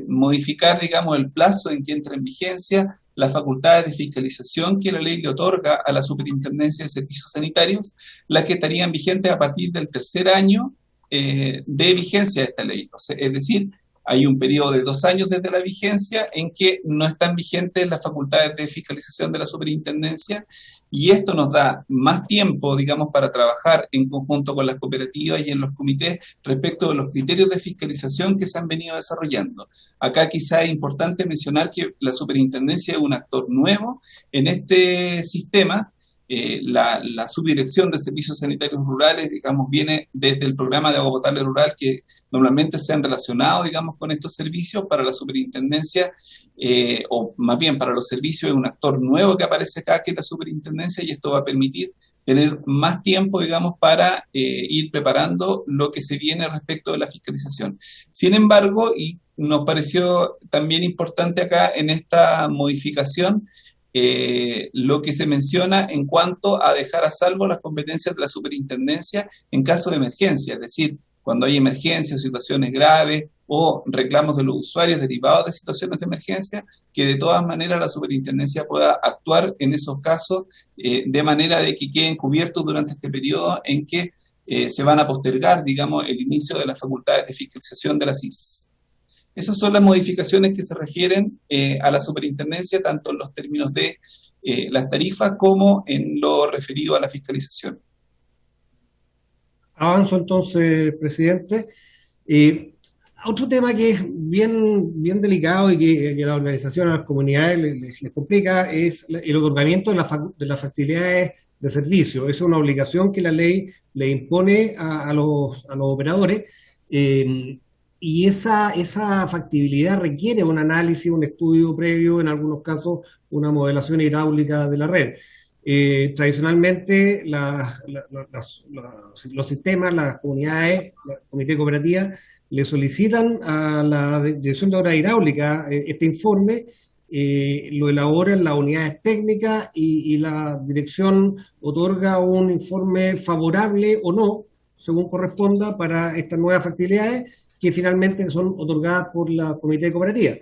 modificar, digamos, el plazo en que entra en vigencia las facultades de fiscalización que la ley le otorga a la Superintendencia de Servicios Sanitarios, las que estarían vigentes a partir del tercer año de vigencia de esta ley. O sea, es decir, hay un periodo de 2 años desde la vigencia en que no están vigentes las facultades de fiscalización de la superintendencia, y esto nos da más tiempo, digamos, para trabajar en conjunto con las cooperativas y en los comités respecto de los criterios de fiscalización que se han venido desarrollando. Acá quizá es importante mencionar que la superintendencia es un actor nuevo en este sistema. La Subdirección de Servicios Sanitarios Rurales, digamos, viene desde el programa de agua potable rural, que normalmente se han relacionado, digamos, con estos servicios. Para la superintendencia, o más bien para los servicios, es un actor nuevo que aparece acá, que es la superintendencia, y esto va a permitir tener más tiempo, digamos, para ir preparando lo que se viene respecto de la fiscalización. Sin embargo, y nos pareció también importante acá en esta modificación, lo que se menciona en cuanto a dejar a salvo las competencias de la superintendencia en caso de emergencia, es decir, cuando hay emergencias o situaciones graves o reclamos de los usuarios derivados de situaciones de emergencia, que de todas maneras la superintendencia pueda actuar en esos casos de manera de que queden cubiertos durante este periodo en que se van a postergar, digamos, el inicio de las facultades de fiscalización de la SIS. Esas son las modificaciones que se refieren a la superintendencia, tanto en los términos de las tarifas como en lo referido a la fiscalización. Avanzo entonces, presidente. Otro tema que es bien delicado y que a la organización, a las comunidades les complica es el otorgamiento de las facilidades de servicio. Es una obligación que la ley le impone a los operadores. Y esa factibilidad requiere un análisis, un estudio previo, en algunos casos una modelación hidráulica de la red. Tradicionalmente los sistemas, las comunidades, el comité cooperativa, le solicitan a la Dirección de Obras Hidráulicas este informe, lo elaboran las unidades técnicas y la dirección otorga un informe favorable o no, según corresponda, para estas nuevas factibilidades, que finalmente son otorgadas por la comité de cooperativa.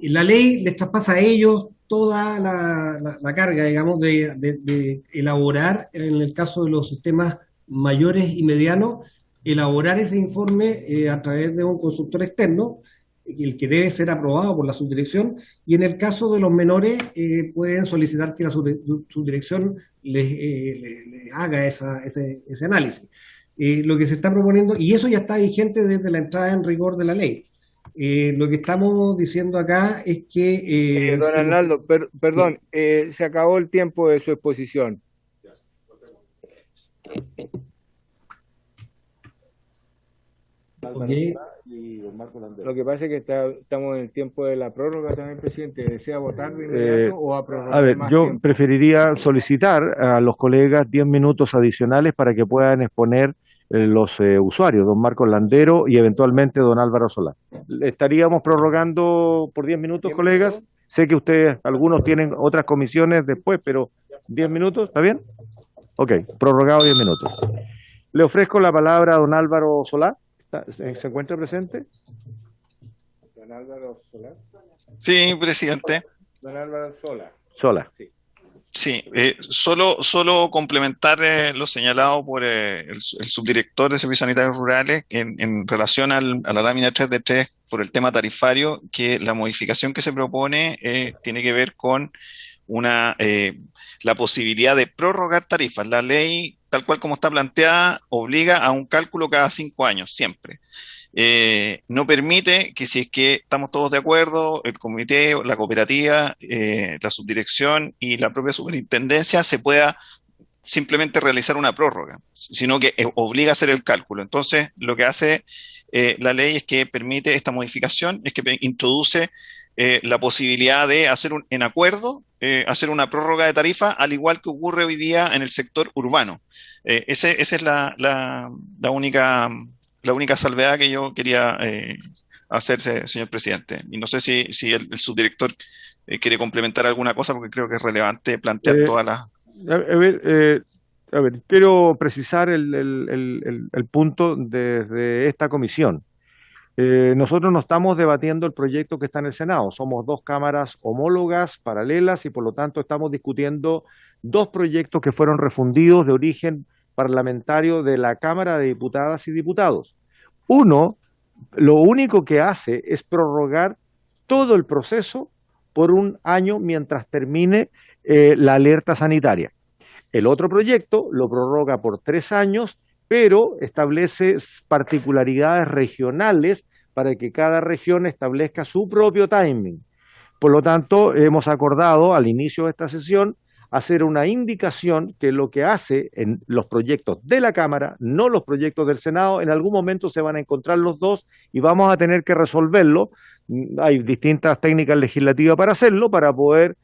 La ley les traspasa a ellos toda la carga, digamos, de elaborar, en el caso de los sistemas mayores y medianos, elaborar ese informe a través de un consultor externo, el que debe ser aprobado por la subdirección, y en el caso de los menores pueden solicitar que la subdirección les haga ese análisis. Lo que se está proponiendo, y eso ya está vigente desde la entrada en rigor de la ley. Lo que estamos diciendo acá es que... don Arnaldo, perdón, se acabó el tiempo de su exposición. Okay. Lo que pasa es que estamos en el tiempo de la prórroga también, presidente. ¿Desea votar de inmediato o a prorrogar? A ver, más yo tiempo? preferiría solicitar a los colegas 10 minutos adicionales para que puedan exponer los usuarios, don Marcos Landero y eventualmente don Álvaro Solá. ¿Estaríamos prorrogando por 10 minutos, colegas? Sé que ustedes, algunos tienen otras comisiones después, pero 10 minutos, ¿está bien? Ok, prorrogado 10 minutos. Le ofrezco la palabra a don Álvaro Solá. ¿Se encuentra presente? Don Álvaro Solá. Sí, presidente. Don Álvaro Solá. Solá. Sí. Sí, solo complementar lo señalado por el subdirector de Servicios Sanitarios Rurales en relación a la lámina 3 de 3 por el tema tarifario, que la modificación que se propone tiene que ver con la posibilidad de prorrogar tarifas. La ley, tal cual como está planteada, obliga a un cálculo cada 5 años, siempre. No permite que, si es que estamos todos de acuerdo, el comité, la cooperativa, la subdirección y la propia superintendencia, se pueda simplemente realizar una prórroga, sino que obliga a hacer el cálculo. Entonces, lo que hace la ley es que permite esta modificación, es que introduce la posibilidad de hacer en acuerdo, hacer una prórroga de tarifa, al igual que ocurre hoy día en el sector urbano. Esa es la única salvedad que yo quería hacerse, señor presidente. Y no sé si el subdirector quiere complementar alguna cosa, porque creo que es relevante plantear todas las... A ver, quiero precisar el punto desde esta comisión. Nosotros no estamos debatiendo el proyecto que está en el Senado, somos dos cámaras homólogas, paralelas, y por lo tanto estamos discutiendo dos proyectos que fueron refundidos de origen parlamentario de la Cámara de Diputadas y Diputados. Uno, lo único que hace es prorrogar todo el proceso por un año mientras termine la alerta sanitaria. El otro proyecto lo prorroga por 3 años, pero establece particularidades regionales para que cada región establezca su propio timing. Por lo tanto, hemos acordado al inicio de esta sesión hacer una indicación que lo que hace en los proyectos de la Cámara, no los proyectos del Senado, en algún momento se van a encontrar los dos y vamos a tener que resolverlo. Hay distintas técnicas legislativas para hacerlo, para poder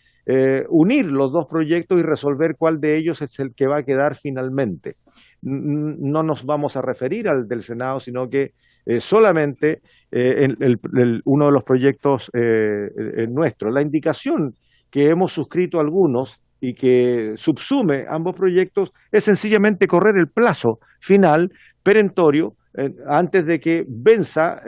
unir los dos proyectos y resolver cuál de ellos es el que va a quedar finalmente. No nos vamos a referir al del Senado, sino que solamente uno de los proyectos nuestros. La indicación que hemos suscrito algunos y que subsume ambos proyectos es sencillamente correr el plazo final perentorio antes de que venza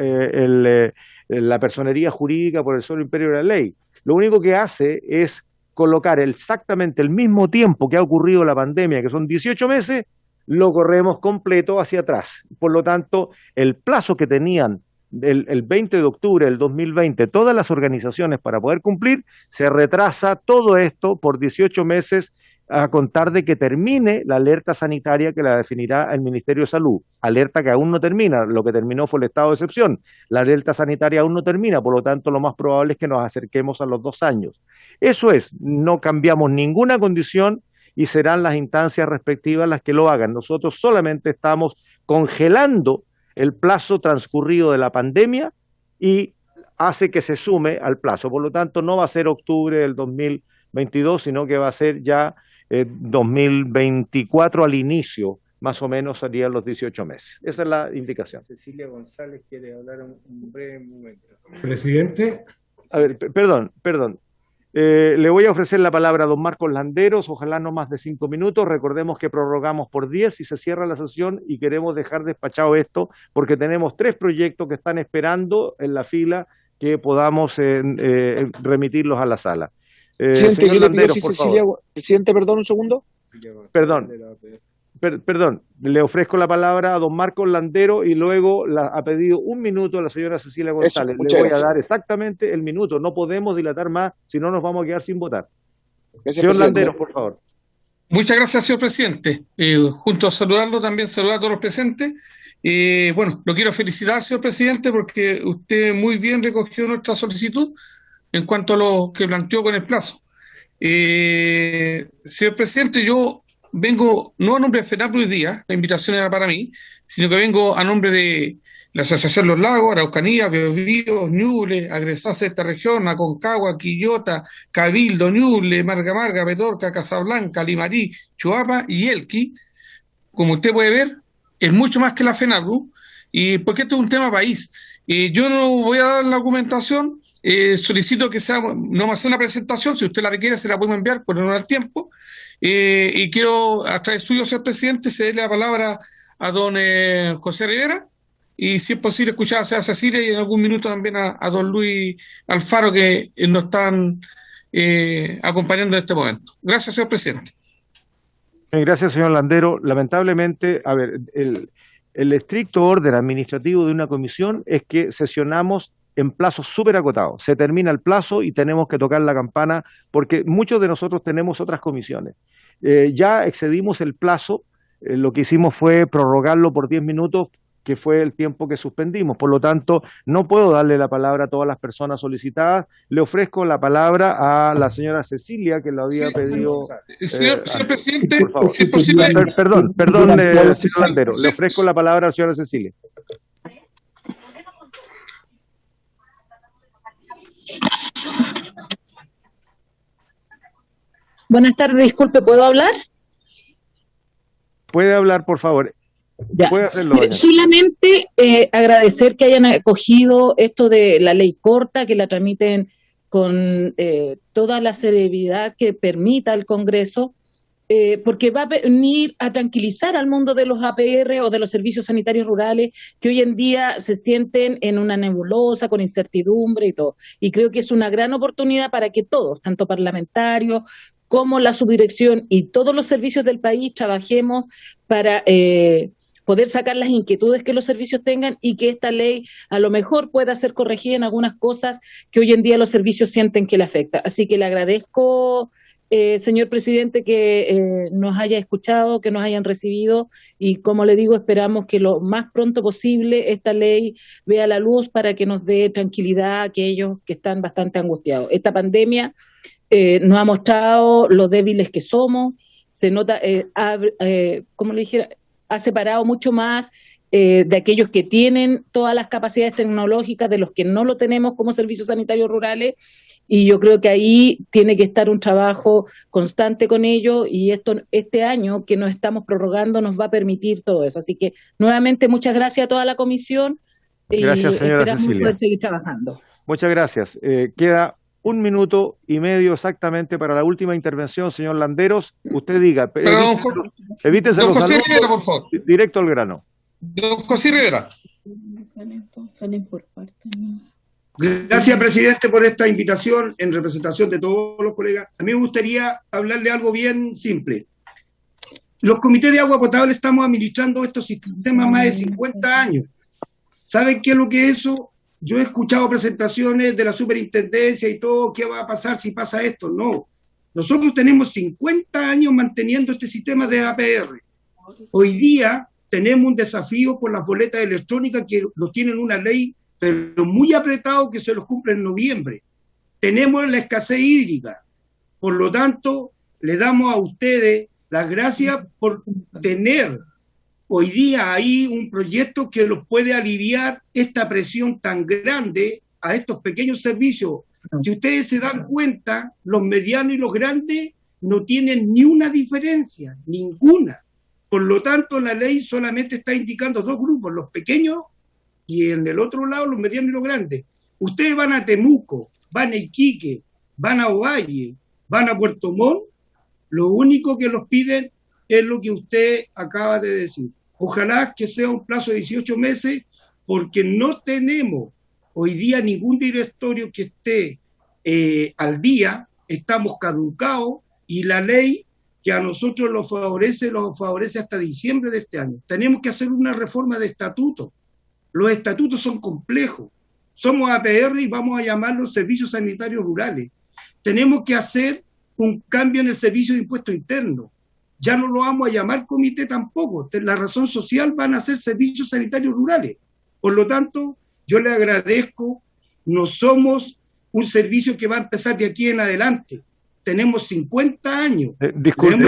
la personería jurídica por el solo imperio de la ley. Lo único que hace es colocar exactamente el mismo tiempo que ha ocurrido la pandemia, que son 18 meses, lo corremos completo hacia atrás. Por lo tanto, el plazo que tenían el 20 de octubre del 2020 todas las organizaciones para poder cumplir, se retrasa todo esto por 18 meses a contar de que termine la alerta sanitaria que la definirá el Ministerio de Salud. Alerta que aún no termina, lo que terminó fue el estado de excepción. La alerta sanitaria aún no termina, por lo tanto lo más probable es que nos acerquemos a los 2 años. Eso es, no cambiamos ninguna condición y serán las instancias respectivas las que lo hagan. Nosotros solamente estamos congelando el plazo transcurrido de la pandemia y hace que se sume al plazo. Por lo tanto, no va a ser octubre del 2022, sino que va a ser ya 2024 al inicio, más o menos serían los 18 meses. Esa es la indicación. Cecilia González quiere hablar un breve momento. Presidente. A ver, perdón. Le voy a ofrecer la palabra a don Marcos Landeros, ojalá no más de 5 minutos. Recordemos que prorrogamos por 10 y se cierra la sesión y queremos dejar despachado esto porque tenemos 3 proyectos que están esperando en la fila que podamos remitirlos a la sala. Presidente, yo le pido Landeros, si Cecilia, presidente, perdón un segundo. Perdón, le ofrezco la palabra a don Marcos Landero y luego ha pedido 1 minuto a la señora Cecilia González. Le voy a dar exactamente el minuto, no podemos dilatar más, si no nos vamos a quedar sin votar. Señor Landero, por favor. Muchas gracias, señor presidente. Junto a saludarlo, también saludar a todos los presentes. Bueno, lo quiero felicitar, señor presidente, porque usted muy bien recogió nuestra solicitud en cuanto a lo que planteó con el plazo. Señor presidente, yo vengo no a nombre de FENAPRO hoy día, la invitación era para mí, sino que vengo a nombre de la Asociación Los Lagos, Araucanía, Biobío, Ñuble, Agresasa de esta región, Aconcagua, Quillota, Cabildo, Ñuble, Marga, Petorca, Casablanca, Limarí, Choapa y Elqui. Como usted puede ver, es mucho más que la FENAPRO, y porque esto es un tema país. Yo no voy a dar la argumentación, solicito que no me haga una presentación, si usted la requiere se la podemos enviar, por no dar tiempo. Y quiero, a través suyo, señor presidente, cederle la palabra a don José Rivera y, si es posible, escuchar a señora Cecilia y en algún minuto también a don Luis Alfaro, que nos están acompañando en este momento. Gracias, señor presidente. Gracias, señor Landero. Lamentablemente, a ver, el estricto orden administrativo de una comisión es que sesionamos en plazos súper acotados. Se termina el plazo y tenemos que tocar la campana porque muchos de nosotros tenemos otras comisiones. Ya excedimos el plazo, lo que hicimos fue prorrogarlo por 10 minutos, que fue el tiempo que suspendimos. Por lo tanto, no puedo darle la palabra a todas las personas solicitadas. Le ofrezco la palabra a la señora Cecilia, que lo había pedido. Señor presidente, si es posible. Perdón, señor Landero. Le ofrezco la palabra a la señora Cecilia. Buenas tardes, disculpe, ¿puedo hablar? Puede hablar, por favor. Ya. Puede hacerlo. Solamente agradecer que hayan acogido esto de la ley corta, que la tramiten con toda la celeridad que permita el Congreso. porque va a venir a tranquilizar al mundo de los APR o de los servicios sanitarios rurales que hoy en día se sienten en una nebulosa, con incertidumbre y todo. Y creo que es una gran oportunidad para que todos, tanto parlamentarios como la subdirección y todos los servicios del país, trabajemos para poder sacar las inquietudes que los servicios tengan y que esta ley a lo mejor pueda ser corregida en algunas cosas que hoy en día los servicios sienten que le afecta. Así que le agradezco, señor presidente, que nos haya escuchado, que nos hayan recibido y, como le digo, esperamos que lo más pronto posible esta ley vea la luz para que nos dé tranquilidad a aquellos que están bastante angustiados. Esta pandemia nos ha mostrado lo débiles que somos, se nota, como le dijera, ha separado mucho más de aquellos que tienen todas las capacidades tecnológicas de los que no lo tenemos como servicios sanitarios rurales, y yo creo que ahí tiene que estar un trabajo constante con ello, y este año que nos estamos prorrogando nos va a permitir todo eso. Así que nuevamente muchas gracias a toda la comisión y Gracias, señora esperamos Cecilia. poder seguir trabajando. Muchas gracias. Queda 1 minuto y medio exactamente para la última intervención, señor Landeros. Usted diga, evítese Don los José saludos, Rivera, por favor. directo al grano. Don José Rivera. Gracias, presidente, por esta invitación en representación de todos los colegas. A mí me gustaría hablarle algo bien simple. Los comités de agua potable estamos administrando estos sistemas más de 50 años. ¿Saben qué es lo que es eso? Yo he escuchado presentaciones de la superintendencia y todo, ¿qué va a pasar si pasa esto? No. Nosotros tenemos 50 años manteniendo este sistema de APR. Hoy día tenemos un desafío con las boletas electrónicas que lo tienen una ley, pero muy apretado, que se los cumple en noviembre. Tenemos la escasez hídrica. Por lo tanto, le damos a ustedes las gracias por tener hoy día hay un proyecto que los puede aliviar esta presión tan grande a estos pequeños servicios. Si ustedes se dan cuenta, los medianos y los grandes no tienen ni una diferencia, ninguna. Por lo tanto, la ley solamente está indicando 2 grupos, los pequeños y en el otro lado los medianos y los grandes. Ustedes van a Temuco, van a Iquique, van a Ovalle, van a Puerto Montt, lo único que los piden es lo que usted acaba de decir. Ojalá que sea un plazo de 18 meses, porque no tenemos hoy día ningún directorio que esté al día, estamos caducados, y la ley que a nosotros los favorece hasta diciembre de este año. Tenemos que hacer una reforma de estatutos. Los estatutos son complejos. Somos APR y vamos a llamarlos servicios sanitarios rurales. Tenemos que hacer un cambio en el servicio de impuesto interno. Ya no lo vamos a llamar comité tampoco. La razón social van a ser servicios sanitarios rurales. Por lo tanto, yo le agradezco. No somos un servicio que va a empezar de aquí en adelante. Tenemos 50 años. Disculpe,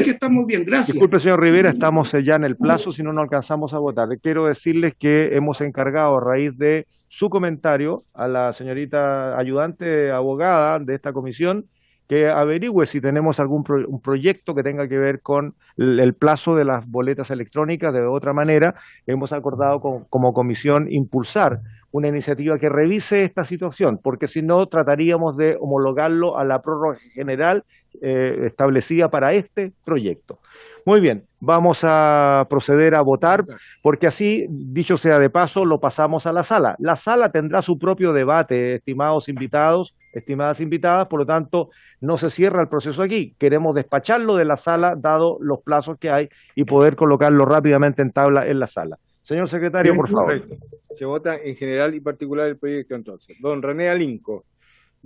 que estamos bien. Gracias. Disculpe, señor Rivera, estamos ya en el plazo, si no, no alcanzamos a votar. Quiero decirles que hemos encargado, a raíz de su comentario, a la señorita ayudante abogada de esta comisión, que averigüe si tenemos algún un proyecto que tenga que ver con el plazo de las boletas electrónicas. De otra manera, hemos acordado como comisión impulsar una iniciativa que revise esta situación, porque si no trataríamos de homologarlo a la prórroga general establecida para este proyecto. Muy bien, vamos a proceder a votar, porque así, dicho sea de paso, lo pasamos a la sala. La sala tendrá su propio debate, estimados invitados, estimadas invitadas, por lo tanto, no se cierra el proceso aquí. Queremos despacharlo de la sala, dado los plazos que hay, y poder colocarlo rápidamente en tabla en la sala. Señor secretario, por favor. Se vota en general y particular el proyecto entonces. Don René Alinco.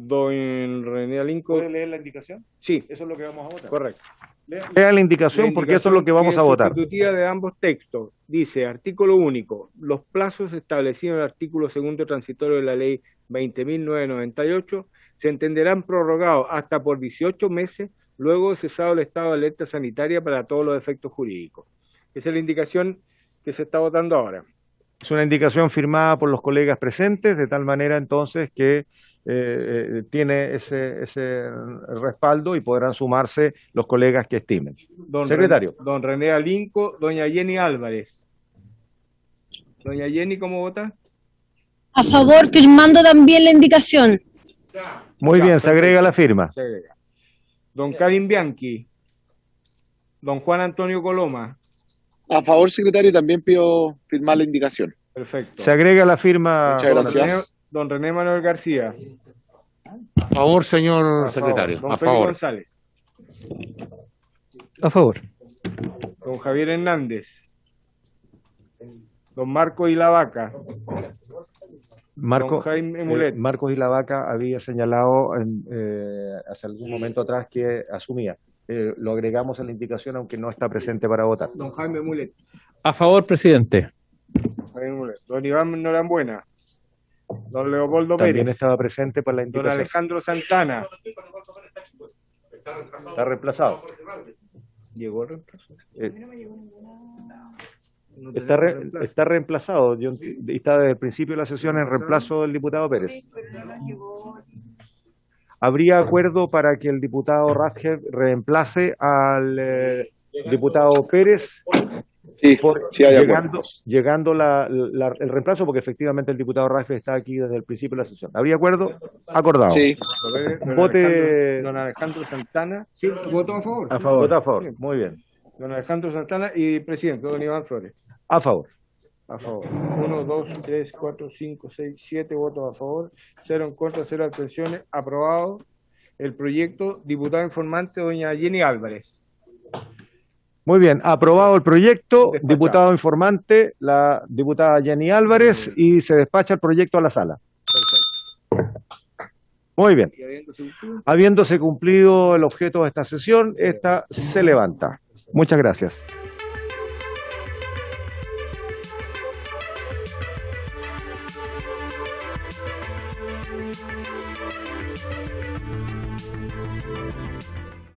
¿Puede leer la indicación? Sí. Eso es lo que vamos a votar. Correcto. Lea la indicación, porque eso es lo que vamos a votar. La constitutiva de ambos textos dice: artículo único, los plazos establecidos en el artículo segundo transitorio de la ley 20.998 se entenderán prorrogados hasta por 18 meses luego de cesado el estado de alerta sanitaria para todos los efectos jurídicos. Esa es la indicación que se está votando ahora. Es una indicación firmada por los colegas presentes, de tal manera entonces que tiene ese respaldo y podrán sumarse los colegas que estimen. Secretario. Don René Alinco, doña Jenny Álvarez. Doña Jenny, ¿cómo vota? A favor, firmando también la indicación. Muy bien, se agrega la firma. Se agrega. Don Karim Bianchi. Don Juan Antonio Coloma. A favor, secretario, también pido firmar la indicación. Perfecto. Se agrega la firma. Muchas gracias. Don René Manuel García. A favor, señor secretario. Don A Félix favor. González. A favor. Don Javier Hernández. Don Marco Ilavaca. Don Jaime Mulet. Marcos Ilavaca había señalado hace algún momento atrás que asumía. Lo agregamos a la indicación aunque no está presente para votar. Don Jaime Mulet. A favor, presidente. Jaime Mulet. Don Iván Norambuena. Don Leopoldo También Pérez. estaba presente para la Don indicación. Alejandro Santana. Está reemplazado. ¿Llegó el reemplazo? Está reemplazado. Está desde el principio de la sesión en reemplazo del diputado Pérez. ¿Habría acuerdo para que el diputado Radjev reemplace al diputado Pérez? Sí, sí hay llegando el reemplazo, porque efectivamente el diputado Radjev está aquí desde el principio de la sesión. ¿Habría acuerdo? Acordado. Sí. Vote. Don Alejandro Santana. Sí, votó a favor. A favor. Vota a favor. Muy bien. Don Alejandro Santana y presidente, don Iván Flores. A favor. A favor. 1, 2, 3, 4, 5, 6, 7 votos a favor, 0 en contra, 0 abstenciones. Aprobado el proyecto. Diputada informante, doña Jenny Álvarez. Muy bien, aprobado el proyecto, diputado informante, la diputada Jenny Álvarez, y se despacha el proyecto a la sala. Muy bien. Habiéndose cumplido el objeto de esta sesión, esta se levanta. Muchas gracias.